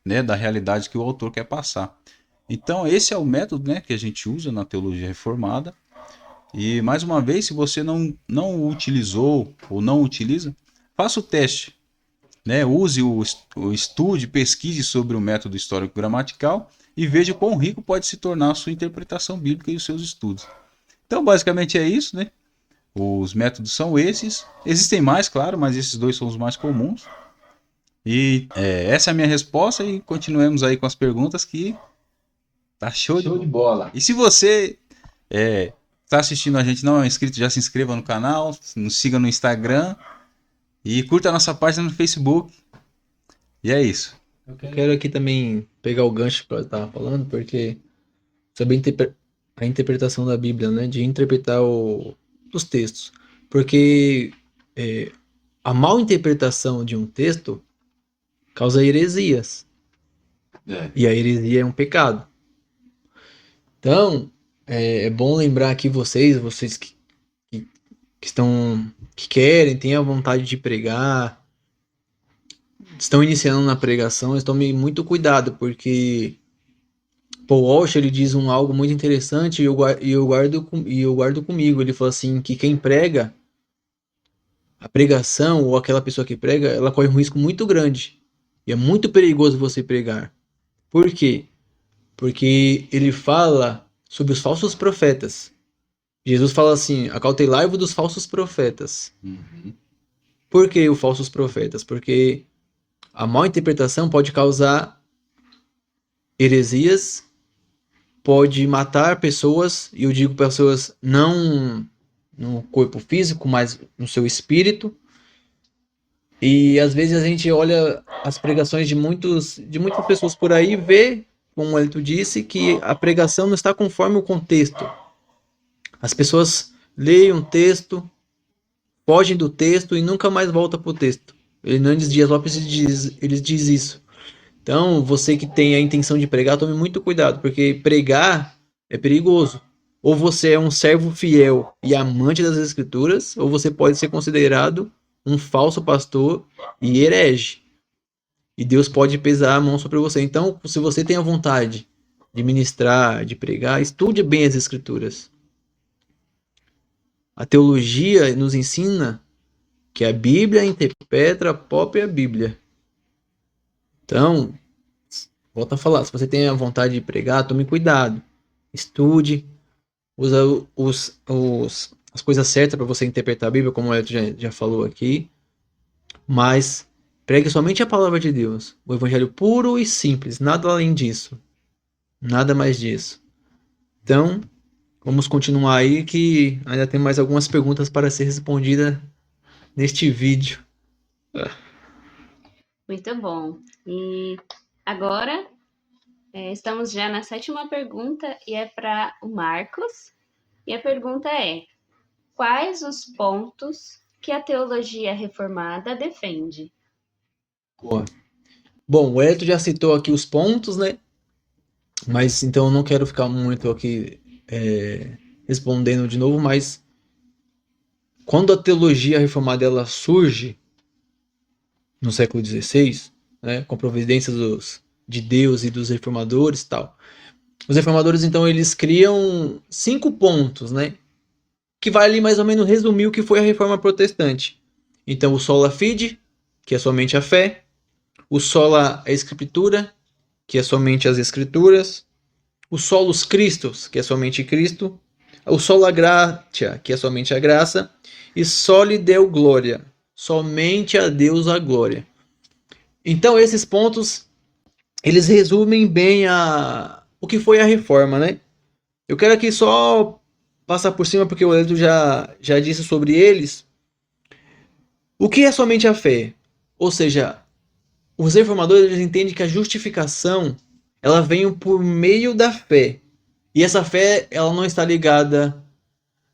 Speaker 2: né, da realidade que o autor quer passar. Então esse é o método, né, que a gente usa na teologia reformada. E mais uma vez, se você não utilizou ou não utiliza, faça o teste. né? Use o estude, pesquise sobre o método histórico-gramatical e veja quão rico pode se tornar a sua interpretação bíblica e os seus estudos. Então, basicamente é isso, né? Os métodos são esses. Existem mais, claro, mas esses dois são os mais comuns. E essa é a minha resposta e continuemos aí com as perguntas que tá show de bola. E se você está assistindo a gente não é inscrito, já se inscreva no canal, nos siga no Instagram e curta a nossa página no Facebook. E é isso.
Speaker 3: Eu quero aqui também pegar o gancho que eu estava falando, porque sobre a interpretação da Bíblia, né? De interpretar os textos. Porque a mal interpretação de um texto causa heresias. E a heresia é um pecado. Então, é bom lembrar aqui vocês que querem, têm a vontade de pregar, estão iniciando na pregação, tomem muito cuidado, porque Paul Walsh, ele diz algo muito interessante e eu guardo comigo. Ele fala assim, que quem prega, a pregação, ou aquela pessoa que prega, ela corre um risco muito grande. E é muito perigoso você pregar. Por quê? Porque ele fala sobre os falsos profetas. Jesus fala assim, acautelai-vos dos falsos profetas. Por que os falsos profetas? Porque a mal interpretação pode causar heresias, pode matar pessoas, e eu digo pessoas não no corpo físico, mas no seu espírito. E às vezes a gente olha as pregações de muitas pessoas por aí e vê, como o Elton disse, que a pregação não está conforme o contexto. As pessoas leem um texto, fogem do texto e nunca mais voltam para o texto. Hernandes Dias Lopes ele diz isso. Então, você que tem a intenção de pregar, tome muito cuidado, porque pregar é perigoso. Ou você é um servo fiel e amante das Escrituras, ou você pode ser considerado um falso pastor e herege. E Deus pode pesar a mão sobre você. Então, se você tem a vontade de ministrar, de pregar, estude bem as Escrituras. A teologia nos ensina que a Bíblia interpreta a própria Bíblia. Então, volto a falar, se você tem a vontade de pregar, tome cuidado. Estude, usa as coisas certas para você interpretar a Bíblia, como o Elton já falou aqui. Mas pregue somente a palavra de Deus. O evangelho puro e simples, nada além disso. Nada mais disso. Então, vamos continuar aí, que ainda tem mais algumas perguntas para ser respondidas neste vídeo.
Speaker 4: Muito bom. E agora estamos já na 7ª pergunta e é para o Marcos. E a pergunta é: quais os pontos que a teologia reformada defende?
Speaker 3: Boa. Bom, o Elton já citou aqui os pontos, né? Mas então eu não quero ficar muito aqui respondendo de novo, mas quando a teologia reformada ela surge no século XVI, né, com providências de Deus e dos reformadores e tal, os reformadores então eles criam 5 pontos, né, que vai ali mais ou menos resumir o que foi a reforma protestante. Então o sola fide, que é somente a fé, o sola escritura, que é somente as escrituras, o solus Christus, que é somente Cristo, o sola gratia, que é somente a graça, e soli deo gloria, somente a Deus a glória. Então esses pontos, eles resumem bem o que foi a reforma, né? Eu quero aqui só passar por cima, porque o Elton já disse sobre eles. O que é somente a fé? Ou seja, os reformadores eles entendem que a justificação ela vem por meio da fé. E essa fé ela não está ligada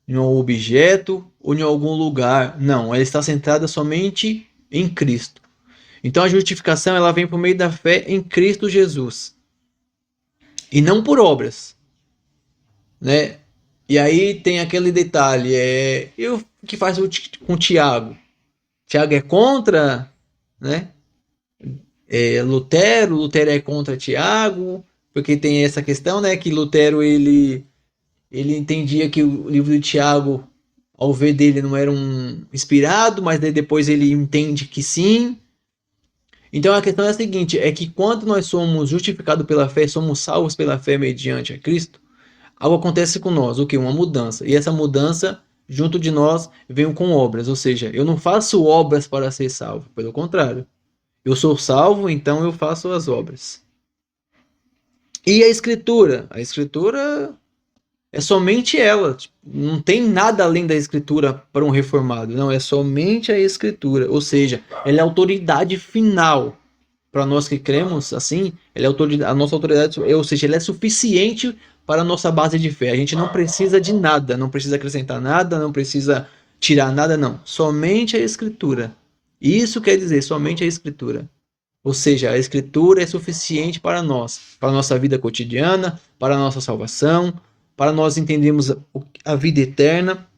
Speaker 3: em um objeto ou em algum lugar. Não, ela está centrada somente em Cristo. Então a justificação ela vem por meio da fé em Cristo Jesus. E não por obras. Né? E aí tem aquele detalhe. E o que faz com Tiago? Tiago é contra, né? Lutero é contra Tiago, porque tem essa questão, né, que Lutero ele entendia que o livro de Tiago, ao ver dele, não era um inspirado, mas daí depois ele entende que sim. Então a questão é a seguinte, é que quando nós somos justificados pela fé, somos salvos pela fé mediante a Cristo, algo acontece com nós, o que? Uma mudança. E essa mudança, junto de nós, vem com obras. Ou seja, eu não faço obras para ser salvo. Pelo contrário. Eu sou salvo, então eu faço as obras. E a Escritura? A Escritura é somente ela. Não tem nada além da Escritura para um reformado. Não, é somente a Escritura. Ou seja, ela é a autoridade final. Para nós que cremos assim, ela é a nossa autoridade, ou seja, ela é suficiente para a nossa base de fé. A gente não precisa de nada, não precisa acrescentar nada, não precisa tirar nada, não. Somente a Escritura. Isso quer dizer somente a Escritura. Ou seja, a Escritura é suficiente para nós, para a nossa vida cotidiana, para a nossa salvação, para nós entendermos a vida eterna.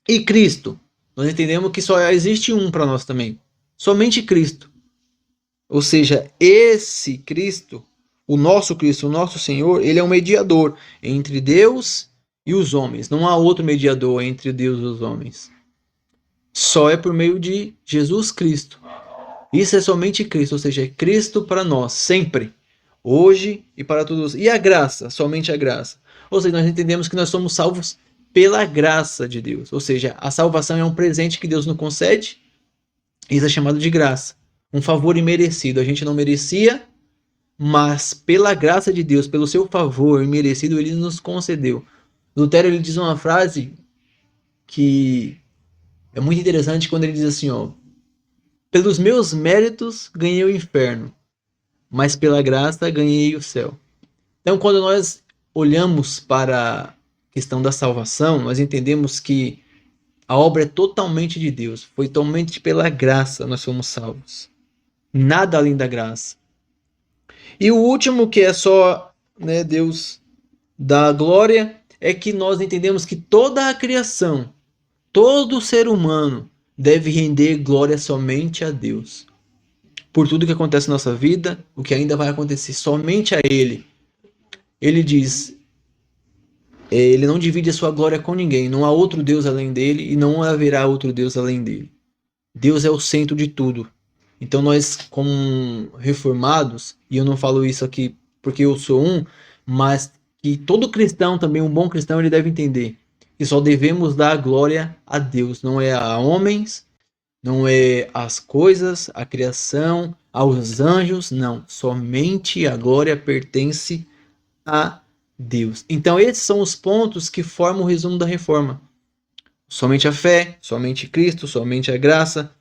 Speaker 3: E Cristo, nós entendemos que só existe um para nós também. Somente Cristo. Ou seja, esse Cristo, o nosso Senhor, ele é um mediador entre Deus e os homens. Não há outro mediador entre Deus e os homens. Só é por meio de Jesus Cristo. Isso é somente Cristo, ou seja, é Cristo para nós, sempre, hoje e para todos. E a graça, somente a graça. Ou seja, nós entendemos que nós somos salvos pela graça de Deus. Ou seja, a salvação é um presente que Deus nos concede. Isso é chamado de graça. Um favor imerecido. A gente não merecia, mas pela graça de Deus, pelo seu favor imerecido, ele nos concedeu. Lutero ele diz uma frase que é muito interessante quando ele diz assim, ó: pelos meus méritos ganhei o inferno, mas pela graça ganhei o céu. Então, quando nós olhamos para a questão da salvação, nós entendemos que a obra é totalmente de Deus. Foi totalmente pela graça nós fomos salvos. Nada além da graça. E o último, que é só, né, Deus dá glória, é que nós entendemos que toda a criação, todo ser humano, deve render glória somente a Deus. Por tudo que acontece na nossa vida, o que ainda vai acontecer somente a Ele. Ele diz, ele não divide a sua glória com ninguém. Não há outro Deus além dele e não haverá outro Deus além dele. Deus é o centro de tudo. Então nós, como reformados, e eu não falo isso aqui porque eu sou um, mas que todo cristão, também um bom cristão, ele deve entender que só devemos dar glória a Deus. Não é a homens, não é às coisas, à criação, aos anjos, não. Somente a glória pertence a Deus. Então esses são os pontos que formam o resumo da reforma. Somente a fé, somente Cristo, somente a graça,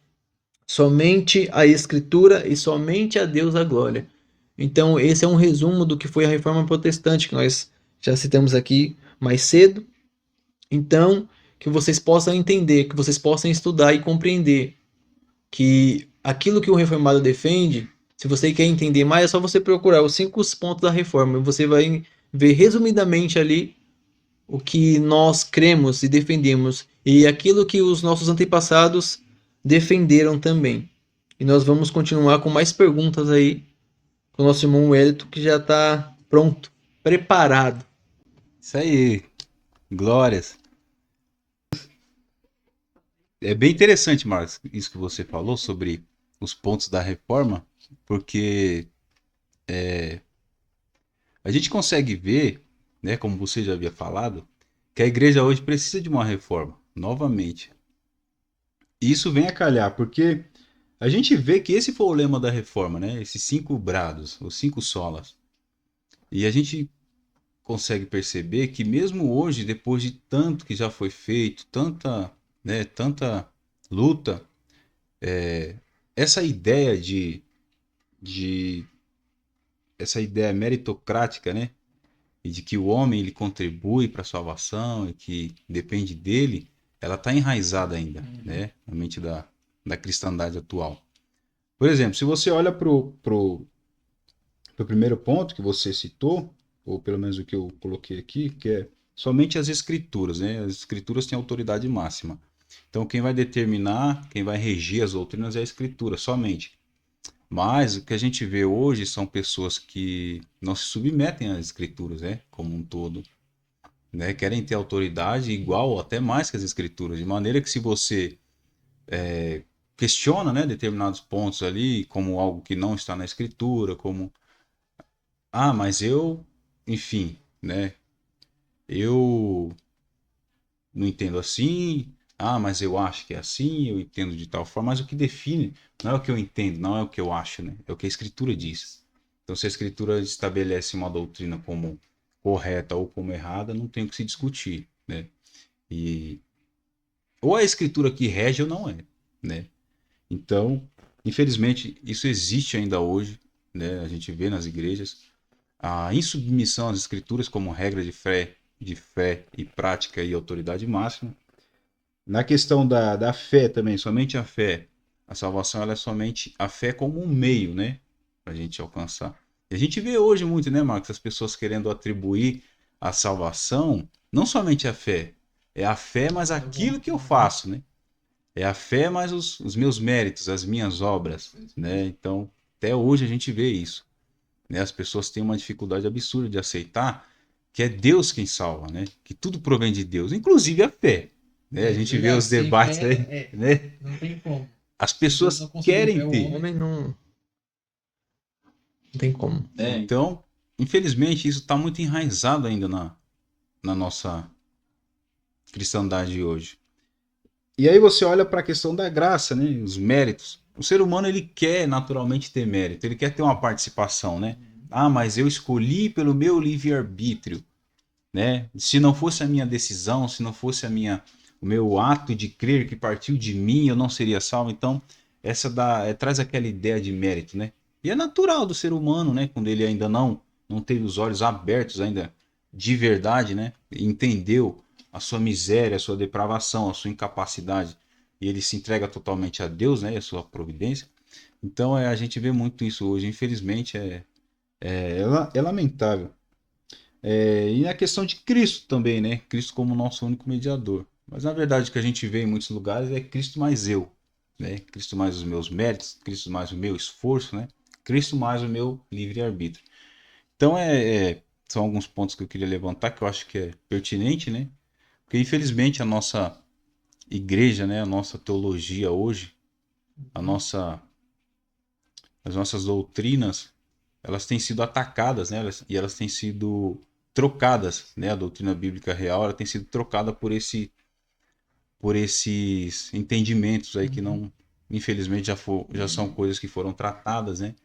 Speaker 3: somente a Escritura e somente a Deus a glória. Então esse é um resumo do que foi a reforma protestante, que nós já citamos aqui mais cedo. Então, que vocês possam entender, que vocês possam estudar e compreender que aquilo que o reformado defende, se você quer entender mais, é só você procurar os 5 pontos da reforma. Você vai ver resumidamente ali o que nós cremos e defendemos e aquilo que os nossos antepassados defenderam também. E nós vamos continuar com mais perguntas aí com o nosso irmão Wellington, que já está pronto, preparado.
Speaker 2: Isso aí, glórias. É bem interessante, Marcos, isso que você falou sobre os pontos da reforma, porque a gente consegue ver, né, como você já havia falado, que a igreja hoje precisa de uma reforma, novamente. E isso vem a calhar, porque a gente vê que esse foi o lema da reforma, né? Esses 5 brados, os 5 solas. E a gente consegue perceber que mesmo hoje, depois de tanto que já foi feito, tanta luta, essa ideia essa ideia meritocrática, né? E de que o homem ele contribui para a salvação e que depende dele, ela está enraizada ainda, né? Na mente da cristandade atual. Por exemplo, se você olha pro primeiro ponto que você citou, ou pelo menos o que eu coloquei aqui, que é somente as escrituras, né? As escrituras têm autoridade máxima. Então, quem vai determinar, quem vai regir as doutrinas é a escritura, somente. Mas o que a gente vê hoje são pessoas que não se submetem às escrituras, né? Como um todo. Né? Querem ter autoridade igual ou até mais que as escrituras. De maneira que se você questiona, né, determinados pontos ali, como algo que não está na escritura, como, mas eu, enfim, né, eu não entendo assim, mas eu acho que é assim, eu entendo de tal forma, mas o que define não é o que eu entendo, não é o que eu acho, né, é o que a escritura diz. Então, se a escritura estabelece uma doutrina como correta ou como errada, não tem o que se discutir, né, e ou é a escritura que rege ou não é, né. Então, infelizmente, isso existe ainda hoje, né? A gente vê nas igrejas a insubmissão às escrituras como regra de fé e prática e autoridade máxima. Na questão da fé também, somente a fé, a salvação ela é somente a fé como um meio, né? Para a gente alcançar. E a gente vê hoje muito, né, Marcos, as pessoas querendo atribuir a salvação, não somente a fé, é a fé, mas aquilo que eu faço, né? É a fé mais os meus méritos, as minhas obras, né? Então, até hoje a gente vê isso, né? As pessoas têm uma dificuldade absurda de aceitar que é Deus quem salva, né? Que tudo provém de Deus, inclusive a fé, né? A gente vê os debates aí, né?
Speaker 3: Não tem como.
Speaker 2: As pessoas querem ter.
Speaker 3: O homem não tem como.
Speaker 2: Então, infelizmente, isso está muito enraizado ainda na nossa cristandade hoje. E aí você olha para a questão da graça, né? Os méritos. O ser humano ele quer naturalmente ter mérito, ele quer ter uma participação, né? Mas eu escolhi pelo meu livre-arbítrio, né? Se não fosse a minha decisão, se não fosse o meu ato de crer que partiu de mim, eu não seria salvo. Então, traz aquela ideia de mérito, né? E é natural do ser humano, né? Quando ele ainda não teve os olhos abertos ainda de verdade, né? E entendeu a sua miséria, a sua depravação, a sua incapacidade, e ele se entrega totalmente a Deus, né, e a sua providência. Então a gente vê muito isso hoje, infelizmente é lamentável. E a questão de Cristo também, né, Cristo como nosso único mediador. Mas na verdade o que a gente vê em muitos lugares é Cristo mais eu, né, Cristo mais os meus méritos, Cristo mais o meu esforço, né, Cristo mais o meu livre-arbítrio. Então são alguns pontos que eu queria levantar que eu acho que é pertinente, né? Porque infelizmente a nossa igreja, né, a nossa teologia hoje, as nossas doutrinas, elas têm sido atacadas, né, e elas têm sido trocadas, né, a doutrina bíblica real, ela tem sido trocada por esses entendimentos aí que não, infelizmente já são coisas que foram tratadas, né?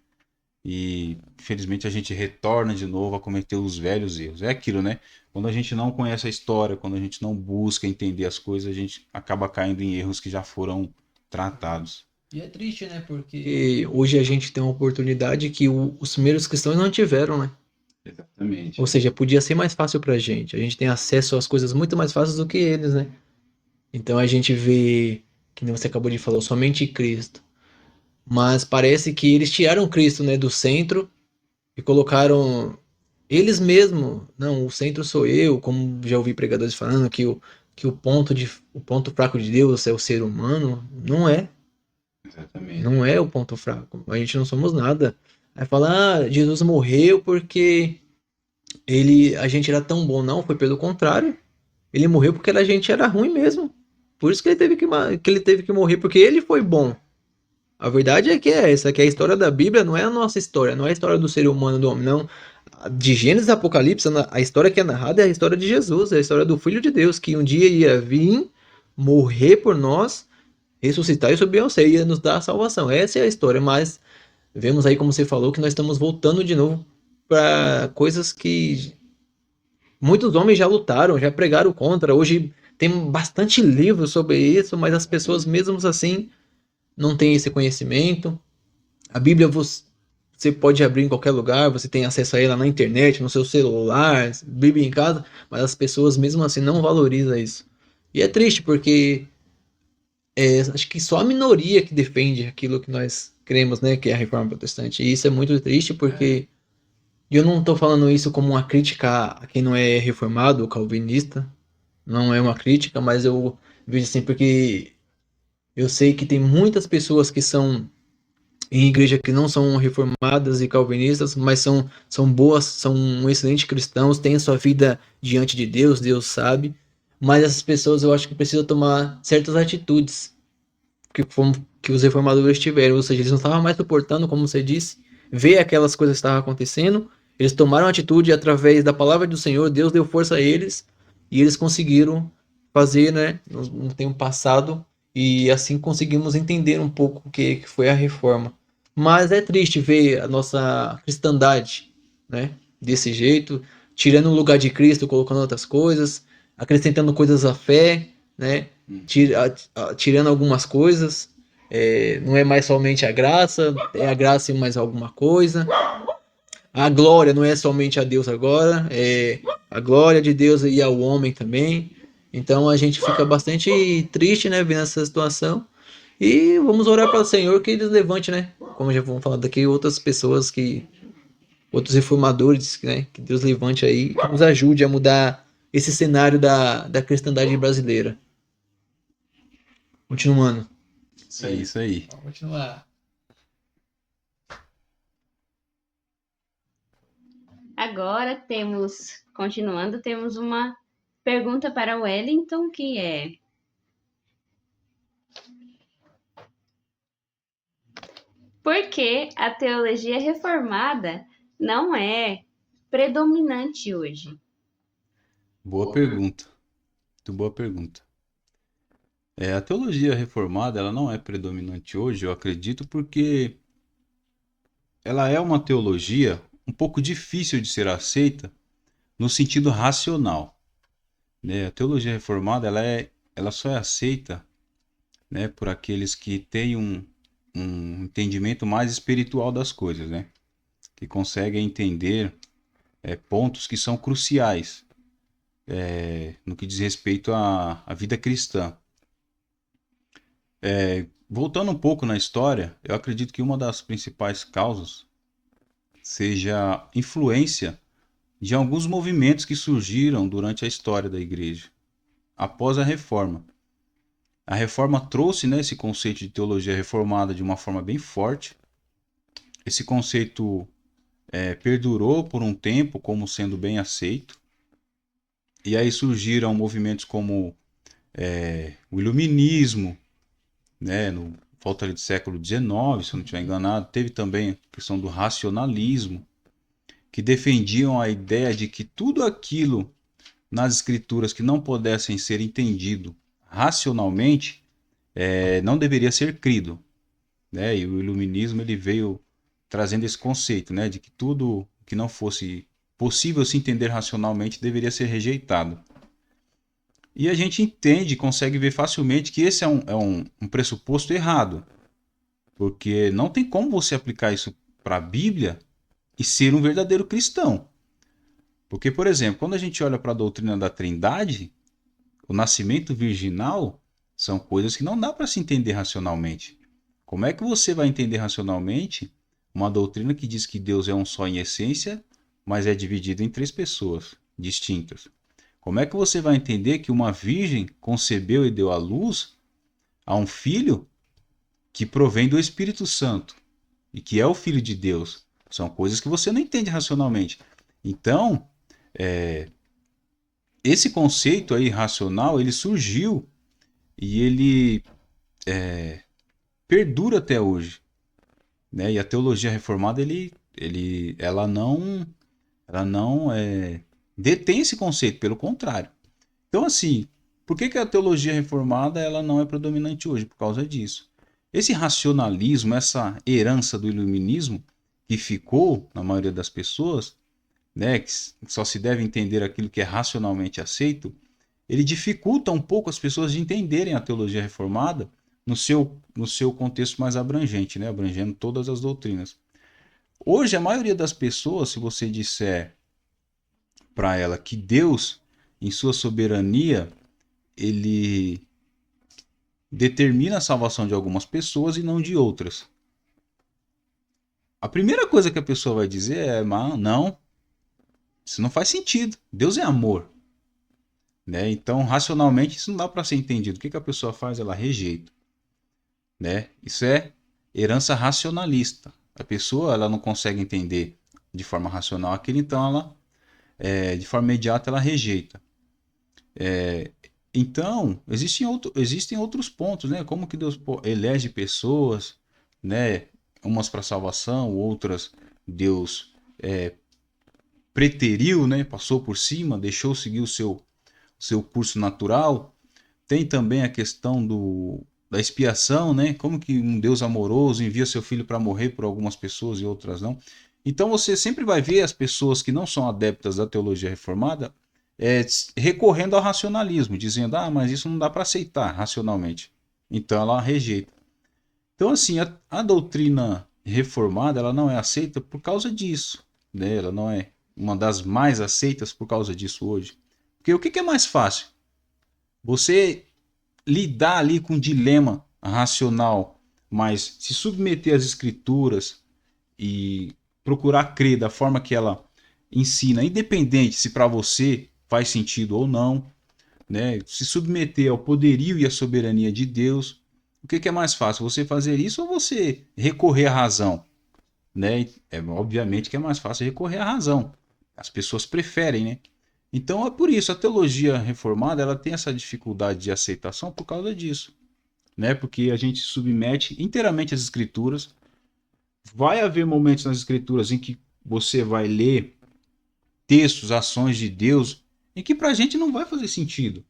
Speaker 2: E infelizmente a gente retorna de novo a cometer os velhos erros. É aquilo, né? Quando a gente não conhece a história, quando a gente não busca entender as coisas, a gente acaba caindo em erros que já foram tratados.
Speaker 3: E é triste, né? Porque hoje a gente tem uma oportunidade que os primeiros cristãos não tiveram, né?
Speaker 2: Exatamente.
Speaker 3: Ou seja, podia ser mais fácil pra gente. A gente tem acesso às coisas muito mais fáceis do que eles, né? Então a gente vê, que nem você acabou de falar, somente Cristo. Mas parece que eles tiraram Cristo, né, do centro e colocaram eles mesmos. Não, o centro sou eu, como já ouvi pregadores falando que o ponto fraco de Deus é o ser humano. Não é.
Speaker 2: Exatamente.
Speaker 3: Não é o ponto fraco. A gente não somos nada. Aí fala, Jesus morreu porque a gente era tão bom. Não, foi pelo contrário. Ele morreu porque a gente era ruim mesmo. Por isso que ele teve que morrer, porque ele foi bom. A verdade é que é essa, que a história da Bíblia não é a nossa história, não é a história do ser humano, do homem, não. De Gênesis a Apocalipse, a história que é narrada é a história de Jesus, é a história do Filho de Deus, que um dia ia vir, morrer por nós, ressuscitar e subir ao céu, ia nos dar a salvação. Essa é a história, mas vemos aí, como você falou, que nós estamos voltando de novo para coisas que muitos homens já lutaram, já pregaram contra. Hoje tem bastante livro sobre isso, mas as pessoas mesmo assim não têm esse conhecimento. A Bíblia você pode abrir em qualquer lugar, você tem acesso a ela na internet, no seu celular, Bíblia em casa, mas as pessoas mesmo assim não valorizam isso. E é triste porque acho que só a minoria que defende aquilo que nós cremos, né, que é a Reforma Protestante. E isso é muito triste porque eu não estou falando isso como uma crítica a quem não é reformado ou calvinista. Não é uma crítica, mas eu vejo assim porque eu sei que tem muitas pessoas que são em igreja que não são reformadas e calvinistas, mas são boas, são excelentes cristãos, têm a sua vida diante de Deus, Deus sabe. Mas essas pessoas eu acho que precisam tomar certas atitudes. Porque que os reformadores tiveram, ou seja, eles não estavam mais suportando, como você disse, ver aquelas coisas que estavam acontecendo, eles tomaram atitude através da palavra do Senhor, Deus deu força a eles, e eles conseguiram fazer, né, no tempo passado, e assim conseguimos entender um pouco o que foi a reforma. Mas é triste ver a nossa cristandade, né, desse jeito, tirando o lugar de Cristo, colocando outras coisas, acrescentando coisas à fé, né, tirando algumas coisas. Não é mais somente a graça, é a graça e mais alguma coisa. A glória não é somente a Deus agora, é a glória de Deus e ao homem também. Então a gente fica bastante triste, né, vendo essa situação. E vamos orar para o Senhor que Ele levante, né? Como já vamos falar daqui, outras pessoas outros reformadores, né? Que Deus levante aí, que nos ajude a mudar esse cenário da cristandade brasileira. Continuando.
Speaker 2: É isso aí.
Speaker 3: Vamos continuar.
Speaker 4: Agora continuando, temos uma pergunta para o Wellington, que é: por que a teologia reformada não é predominante hoje?
Speaker 2: Boa pergunta. Muito boa pergunta. A teologia reformada, ela não é predominante hoje, eu acredito, porque ela é uma teologia um pouco difícil de ser aceita no sentido racional, né? A teologia reformada, ela só é aceita, né, por aqueles que têm um entendimento mais espiritual das coisas, né? Que conseguem entender pontos que são cruciais no que diz respeito à vida cristã. Voltando um pouco na história, eu acredito que uma das principais causas seja a influência de alguns movimentos que surgiram durante a história da igreja, após a Reforma. A Reforma trouxe, né, esse conceito de teologia reformada de uma forma bem forte. Esse conceito perdurou por um tempo como sendo bem aceito. E aí surgiram movimentos como o Iluminismo, né, no volta ali do século XIX, se eu não estiver enganado. Teve também a questão do racionalismo, que defendiam a ideia de que tudo aquilo nas escrituras que não pudessem ser entendido racionalmente não deveria ser crido, né? E o iluminismo ele veio trazendo esse conceito, né, de que tudo que não fosse possível se entender racionalmente deveria ser rejeitado. E a gente entende, consegue ver facilmente que esse é um pressuposto errado, porque não tem como você aplicar isso para a Bíblia e ser um verdadeiro cristão. Porque, por exemplo, quando a gente olha para a doutrina da Trindade, o nascimento virginal são coisas que não dá para se entender racionalmente. Como é que você vai entender racionalmente uma doutrina que diz que Deus é um só em essência, mas é dividido em 3 pessoas distintas? Como é que você vai entender que uma virgem concebeu e deu à luz a um filho que provém do Espírito Santo e que é o Filho de Deus? São coisas que você não entende racionalmente. Então, esse conceito aí racional, ele surgiu e ele perdura até hoje, né? E a teologia reformada, ela não detém esse conceito, pelo contrário. Então, assim, por que a teologia reformada ela não é predominante hoje? Por causa disso. Esse racionalismo, essa herança do iluminismo que ficou na maioria das pessoas, né, que só se deve entender aquilo que é racionalmente aceito, ele dificulta um pouco as pessoas de entenderem a teologia reformada no seu contexto mais abrangente, né, abrangendo todas as doutrinas. Hoje, a maioria das pessoas, se você disser para ela que Deus, em sua soberania, ele determina a salvação de algumas pessoas e não de outras, a primeira coisa que a pessoa vai dizer é: não, isso não faz sentido. Deus é amor, né? Então, racionalmente, isso não dá para ser entendido. O que a pessoa faz? Ela rejeita, né? Isso é herança racionalista. A pessoa ela não consegue entender de forma racional aquilo, então ela, de forma imediata, ela rejeita. Então, existem outros pontos, né? Como que Deus elege pessoas, né? Umas para salvação, outras Deus preteriu, né? Passou por cima, deixou seguir o seu curso natural. Tem também a questão da expiação, né? Como que um Deus amoroso envia seu filho para morrer por algumas pessoas e outras não. Então você sempre vai ver as pessoas que não são adeptas da teologia reformada recorrendo ao racionalismo, dizendo, mas isso não dá para aceitar racionalmente. Então ela rejeita. Então assim, a doutrina reformada ela não é aceita por causa disso, né? Ela não é uma das mais aceitas por causa disso hoje. Porque o que é mais fácil? Você lidar ali com um dilema racional, mas se submeter às escrituras e procurar crer da forma que ela ensina, independente se para você faz sentido ou não, né? Se submeter ao poderio e à soberania de Deus. O que é mais fácil? Você fazer isso ou você recorrer à razão? Né? Obviamente que é mais fácil recorrer à razão. As pessoas preferem, né? Então é por isso a teologia reformada ela tem essa dificuldade de aceitação por causa disso, né? Porque a gente se submete inteiramente às escrituras. Vai haver momentos nas escrituras em que você vai ler textos, ações de Deus, em que para a gente não vai fazer sentido,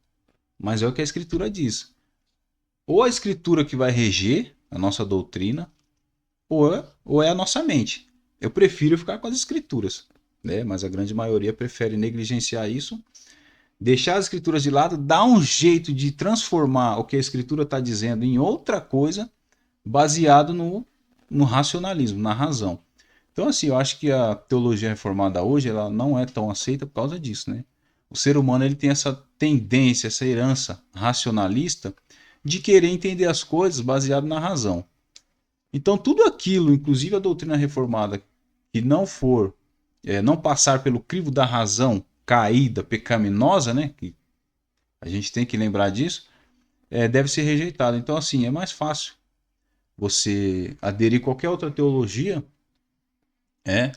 Speaker 2: mas é o que a escritura diz. Ou a escritura que vai reger a nossa doutrina, ou é a nossa mente. Eu prefiro ficar com as escrituras, né? Mas a grande maioria prefere negligenciar isso, deixar as escrituras de lado, dar um jeito de transformar o que a escritura está dizendo em outra coisa, baseado no racionalismo, na razão. Então, assim, eu acho que a teologia reformada hoje ela não é tão aceita por causa disso, né? O ser humano ele tem essa tendência, essa herança racionalista de querer entender as coisas baseado na razão. Então, tudo aquilo, inclusive a doutrina reformada, que não passar pelo crivo da razão caída, pecaminosa, né? Que a gente tem que lembrar disso, deve ser rejeitado. Então, assim, é mais fácil você aderir a qualquer outra teologia,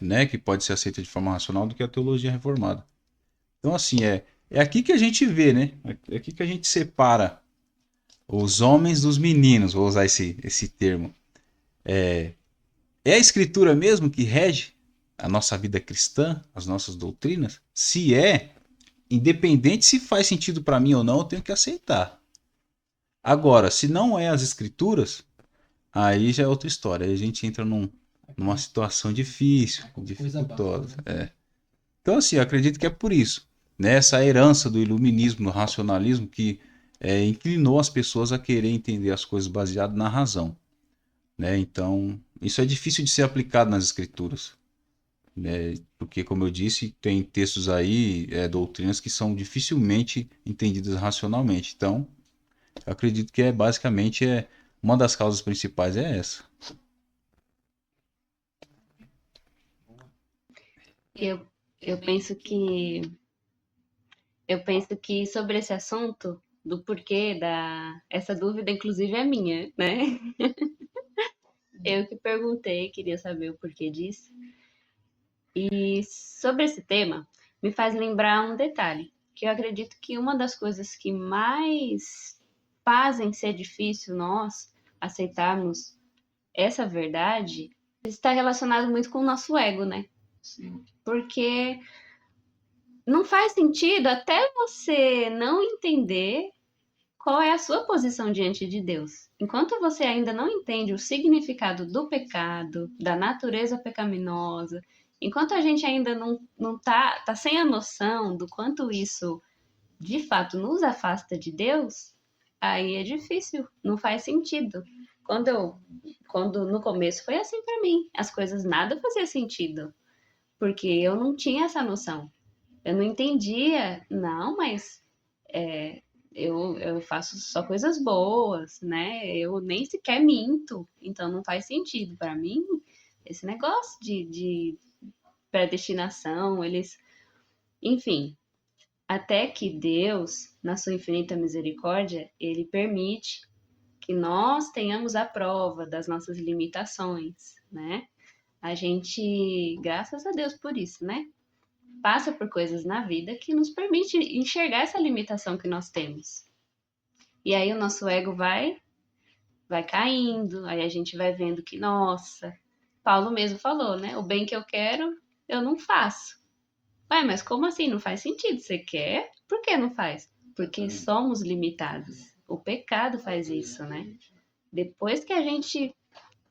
Speaker 2: né? Que pode ser aceita de forma racional do que a teologia reformada. Então, assim, é aqui que a gente vê, né? É aqui que a gente separa os homens dos meninos, vou usar esse termo. É a escritura mesmo que rege a nossa vida cristã, as nossas doutrinas? Se independente se faz sentido para mim ou não, eu tenho que aceitar. Agora, se não é as escrituras, aí já é outra história. Aí a gente entra numa situação difícil, dificultosa. Então, assim, eu acredito que é por isso, né? Essa herança do iluminismo, do racionalismo, que inclinou as pessoas a querer entender as coisas baseado na razão, né? Então, isso é difícil de ser aplicado nas escrituras, né? Porque, como eu disse, tem textos aí, doutrinas que são dificilmente entendidas racionalmente. Então, eu acredito que basicamente uma das causas principais é essa.
Speaker 4: Eu penso que sobre esse assunto do porquê essa dúvida inclusive é minha, né? Eu que perguntei, queria saber o porquê disso. E sobre esse tema, me faz lembrar um detalhe, que eu acredito que uma das coisas que mais fazem ser difícil nós aceitarmos essa verdade está relacionado muito com o nosso ego, né?
Speaker 3: Sim.
Speaker 4: Porque não faz sentido até você não entender qual é a sua posição diante de Deus. Enquanto você ainda não entende o significado do pecado, da natureza pecaminosa, enquanto a gente ainda não tá sem a noção do quanto isso de fato nos afasta de Deus, aí é difícil, não faz sentido. Quando no começo foi assim para mim, as coisas nada fazia sentido, porque eu não tinha essa noção. Eu não entendia, não, mas eu faço só coisas boas, né? Eu nem sequer minto, então não faz sentido para mim esse negócio de predestinação, enfim, até que Deus, na sua infinita misericórdia, ele permite que nós tenhamos a prova das nossas limitações, né? A gente, graças a Deus por isso, né? Passa por coisas na vida que nos permite enxergar essa limitação que nós temos. E aí o nosso ego vai caindo, aí a gente vai vendo que, nossa, Paulo mesmo falou, né? O bem que eu quero, eu não faço. Ué, mas como assim? Não faz sentido. Você quer? Por que não faz? Porque somos limitados. O pecado faz isso, né? Depois que a gente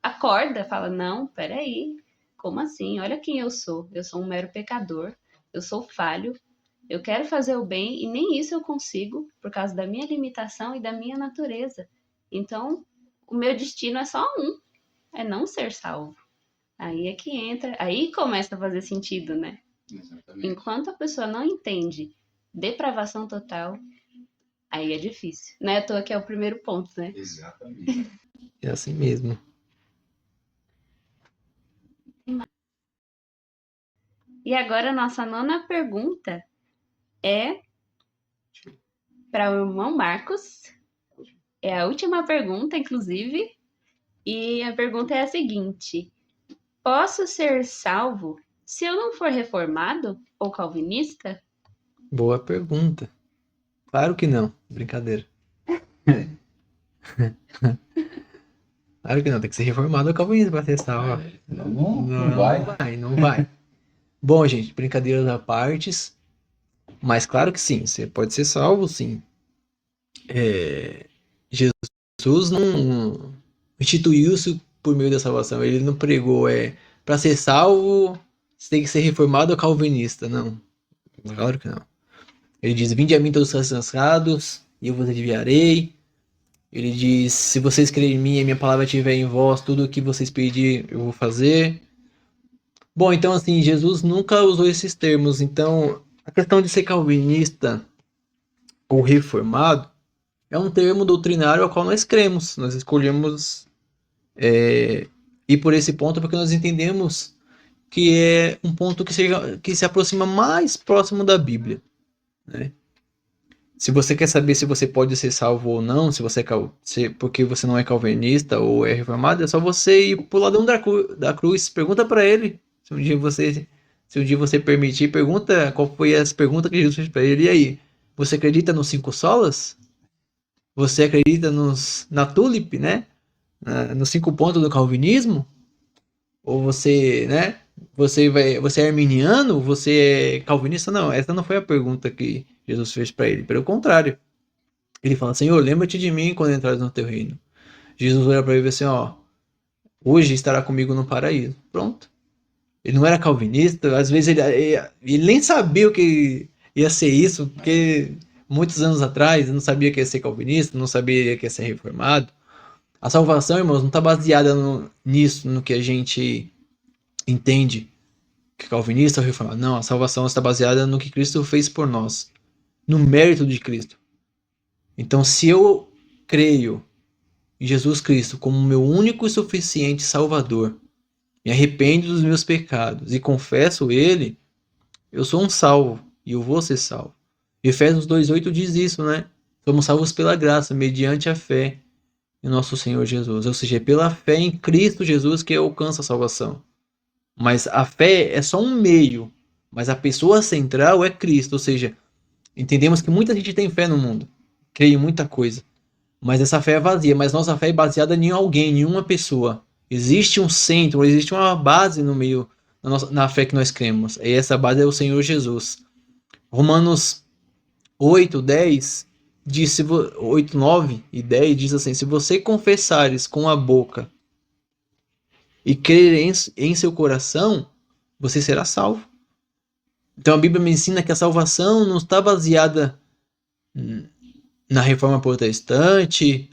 Speaker 4: acorda, fala, não, peraí, como assim? Olha quem eu sou. Eu sou um mero pecador, eu sou falho, eu quero fazer o bem e nem isso eu consigo por causa da minha limitação e da minha natureza. Então, o meu destino é só um, é não ser salvo. Aí é que entra, aí começa a fazer sentido, né?
Speaker 2: Exatamente.
Speaker 4: Enquanto a pessoa não entende depravação total, aí é difícil. Não é à toa que é o primeiro ponto, né?
Speaker 2: Exatamente.
Speaker 3: É assim mesmo.
Speaker 4: E agora a nossa nona pergunta é para o irmão Marcos. É a última pergunta, inclusive. E a pergunta é a seguinte: posso ser salvo se eu não for reformado ou calvinista?
Speaker 3: Boa pergunta. Claro que não. Brincadeira. Claro que não. Tem que ser reformado ou calvinista para ser salvo.
Speaker 2: Não vai.
Speaker 3: Não vai. Bom, gente, brincadeiras à parte. Mas claro que sim. Você pode ser salvo, sim. Jesus não instituiu isso por meio da salvação. Ele não pregou, para ser salvo, você tem que ser reformado ou calvinista. Não. Claro que não. Ele diz, vinde a mim todos os cansados, e eu vos aliviarei. Ele diz, se vocês crerem em mim e a minha palavra estiver em vós, tudo o que vocês pedirem eu vou fazer. Bom, então assim, Jesus nunca usou esses termos. Então, a questão de ser calvinista ou reformado é um termo doutrinário ao qual nós cremos. Nós escolhemos ir por esse ponto porque nós entendemos que é um ponto que se aproxima mais próximo da Bíblia, né? Se você quer saber se você pode ser salvo ou não, porque você não é calvinista ou é reformado, é só você ir pro ladrão da cruz. Pergunta para ele. Se um dia você permitir, pergunta qual foi as perguntas que Jesus fez para ele. E aí, você acredita nos 5 solas? Você acredita na tulip, né? Nos 5 pontos do calvinismo? Ou você, né? Você é arminiano? Você é calvinista? Não, essa não foi a pergunta que Jesus fez para ele. Pelo contrário, ele fala: Senhor, lembra-te de mim quando entrares no teu reino. Jesus olha para ele e diz assim: hoje estará comigo no paraíso. Pronto. Ele não era calvinista, às vezes ele nem sabia o que ia ser isso, porque muitos anos atrás não sabia que ia ser calvinista, não sabia que ia ser reformado. A salvação, irmãos, não está baseada nisso, no que a gente entende que calvinista ou reformado. Não, a salvação está baseada no que Cristo fez por nós, no mérito de Cristo. Então, se eu creio em Jesus Cristo como meu único e suficiente Salvador, me arrependo dos meus pecados e confesso Ele, eu sou um salvo e eu vou ser salvo. Efésios 2,8 diz isso, né? Somos salvos pela graça, mediante a fé em nosso Senhor Jesus. Ou seja, é pela fé em Cristo Jesus que alcança a salvação. Mas a fé é só um meio, mas a pessoa central é Cristo. Ou seja, entendemos que muita gente tem fé no mundo, crê em muita coisa, mas essa fé é vazia. Mas nossa fé é baseada em alguém, em uma pessoa. Existe um centro, existe uma base no meio na fé que nós cremos. E essa base é o Senhor Jesus. Romanos 8, 10, 8, 9 e 10 diz assim: se você confessares com a boca e crer em seu coração, você será salvo. Então a Bíblia me ensina que a salvação não está baseada na reforma protestante,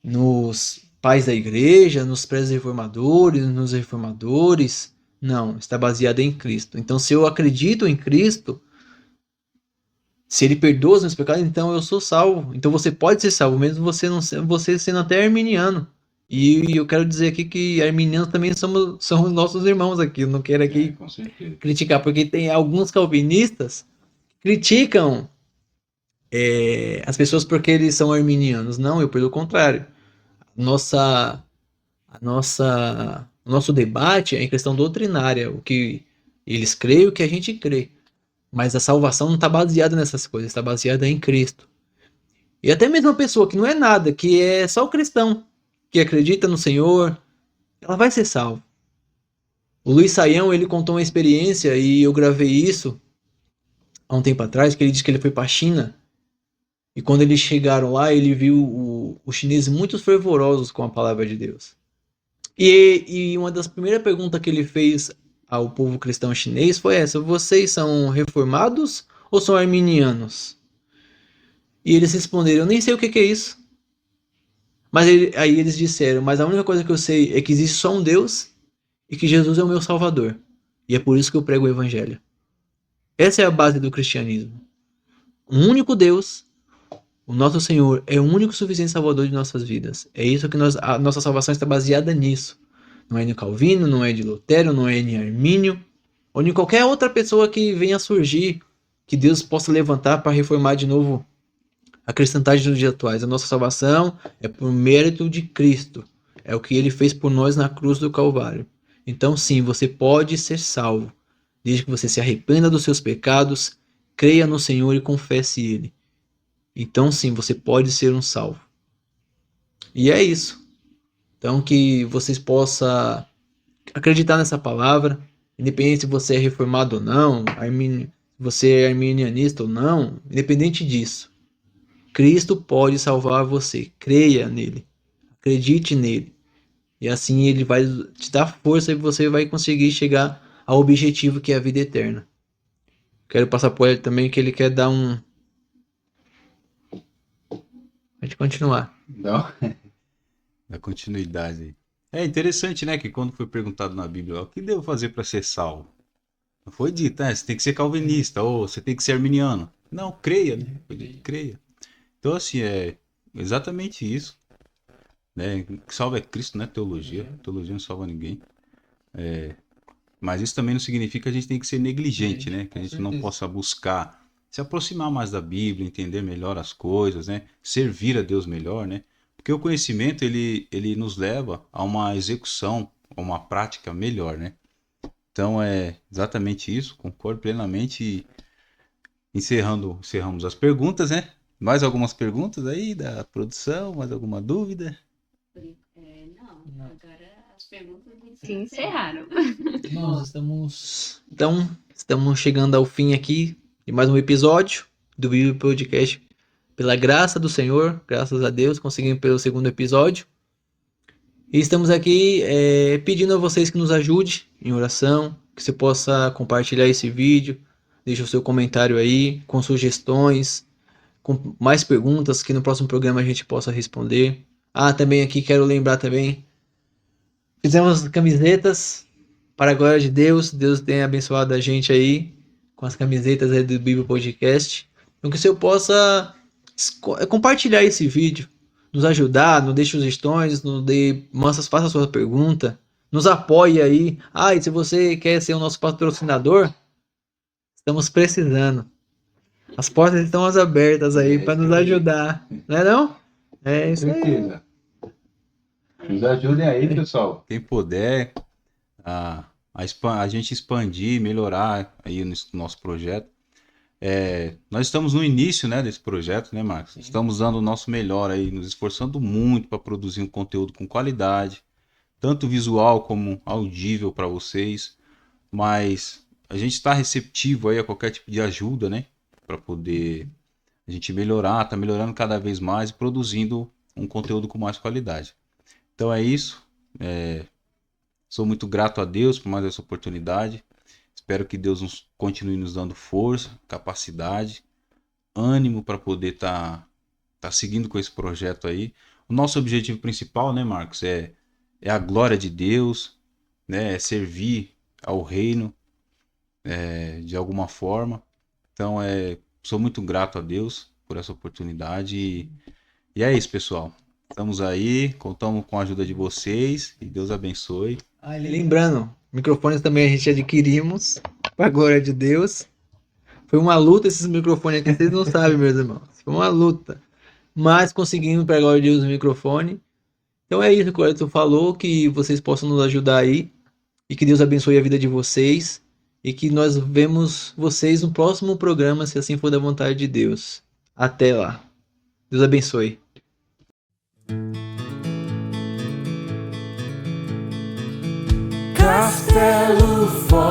Speaker 3: nos pais da igreja, nos pré-reformadores, nos reformadores. Não, está baseada em Cristo. Então, se eu acredito em Cristo, se Ele perdoa os meus pecados, então eu sou salvo. Então você pode ser salvo, mesmo você sendo até arminiano. E eu quero dizer aqui que arminianos também são nossos irmãos aqui. Eu não quero aqui criticar, porque tem alguns calvinistas que criticam as pessoas porque eles são arminianos. Não, eu pelo contrário. O nosso debate é em questão doutrinária, o que eles creem e o que a gente crê. Mas a salvação não está baseada nessas coisas, está baseada em Cristo. E até mesmo uma pessoa que não é nada, que é só o cristão, que acredita no Senhor, ela vai ser salva. O Luiz Saião, ele contou uma experiência, e eu gravei isso há um tempo atrás, que ele disse que ele foi para a China, e quando eles chegaram lá, ele viu os chineses muito fervorosos com a palavra de Deus. E uma das primeiras perguntas que ele fez ao povo cristão chinês foi essa: vocês são reformados ou são arminianos? E eles responderam: eu nem sei o que é isso. Mas aí eles disseram: mas a única coisa que eu sei é que existe só um Deus e que Jesus é o meu Salvador. E é por isso que eu prego o Evangelho. Essa é a base do cristianismo. Um único Deus, o nosso Senhor, é o único suficiente Salvador de nossas vidas. É isso que a nossa salvação está baseada nisso. Não é de Calvino, não é de Lutero, não é de Armínio, ou de qualquer outra pessoa que venha a surgir, que Deus possa levantar para reformar de novo a cristandade dos dias atuais. A nossa salvação é por mérito de Cristo. É o que Ele fez por nós na cruz do Calvário. Então sim, você pode ser salvo, desde que você se arrependa dos seus pecados, creia no Senhor e confesse Ele. Então sim, você pode ser um salvo. E é isso. Então que vocês possam acreditar nessa palavra, independente se você é reformado ou não, se você é arminianista ou não, independente disso. Cristo pode salvar você. Creia nele. Acredite nele. E assim ele vai te dar força e você vai conseguir chegar ao objetivo, que é a vida eterna. Quero passar por ele também, que ele quer dar um... Pode continuar.
Speaker 2: Não. Da continuidade aí. É interessante, né, que quando foi perguntado na Bíblia, o que devo fazer para ser salvo? Não foi dito, né? Você tem que ser calvinista ou você tem que ser arminiano. Não, creia, né? Foi dito, creia. Então, assim, é exatamente isso. Né? O que salva é Cristo, não é teologia. Teologia não salva ninguém. Mas isso também não significa que a gente tem que ser negligente, né? Que a gente não possa buscar se aproximar mais da Bíblia, entender melhor as coisas, né? Servir a Deus melhor, né? Porque o conhecimento, ele nos leva a uma execução, a uma prática melhor, né? Então, é exatamente isso. Concordo plenamente. E encerramos as perguntas, né? Mais algumas perguntas aí da produção? Mais alguma dúvida?
Speaker 4: Não, agora as perguntas se encerraram.
Speaker 3: Nós estamos chegando ao fim aqui de mais um episódio do Bíblia Podcast. Pela graça do Senhor, graças a Deus, conseguimos pelo segundo episódio. E estamos aqui pedindo a vocês que nos ajudem em oração, que você possa compartilhar esse vídeo, deixe o seu comentário aí, com sugestões, com mais perguntas, que no próximo programa a gente possa responder. Também aqui quero lembrar também, fizemos camisetas para a glória de Deus. Deus tem abençoado a gente aí com as camisetas aí do Bíblia Podcast. Então que o Senhor possa compartilhar esse vídeo, nos ajudar, nos deixe sugestões, faça a sua pergunta, nos apoie aí. E se você quer ser o nosso patrocinador, estamos precisando. As portas estão abertas aí para nos ajudar, não é não? É isso aí.
Speaker 2: Nos ajudem aí, pessoal. Quem puder, a gente expandir, melhorar aí no nosso projeto. Nós estamos no início, né, desse projeto, né, Marcos? Sim. Estamos dando o nosso melhor aí, nos esforçando muito para produzir um conteúdo com qualidade, tanto visual como audível para vocês. Mas a gente está receptivo aí a qualquer tipo de ajuda, né, para poder a gente melhorar, tá melhorando cada vez mais e produzindo um conteúdo com mais qualidade. Então é isso. Sou muito grato a Deus por mais essa oportunidade. Espero que Deus continue nos dando força, capacidade, ânimo para poder tá seguindo com esse projeto aí. O nosso objetivo principal, né, Marcos, é a glória de Deus, né, é servir ao reino de alguma forma. Então, sou muito grato a Deus por essa oportunidade. E é isso, pessoal. Estamos aí, contamos com a ajuda de vocês e Deus abençoe.
Speaker 3: Lembrando, microfones também a gente adquirimos, para a glória de Deus. Foi uma luta esses microfones aqui, vocês não sabem, meus irmãos. Foi uma luta. Mas conseguimos, para a glória de Deus, o microfone. Então é isso que o Edson falou, que vocês possam nos ajudar aí. E que Deus abençoe a vida de vocês. E que nós vemos vocês no próximo programa, se assim for da vontade de Deus. Até lá. Deus abençoe.
Speaker 1: Castelo forte.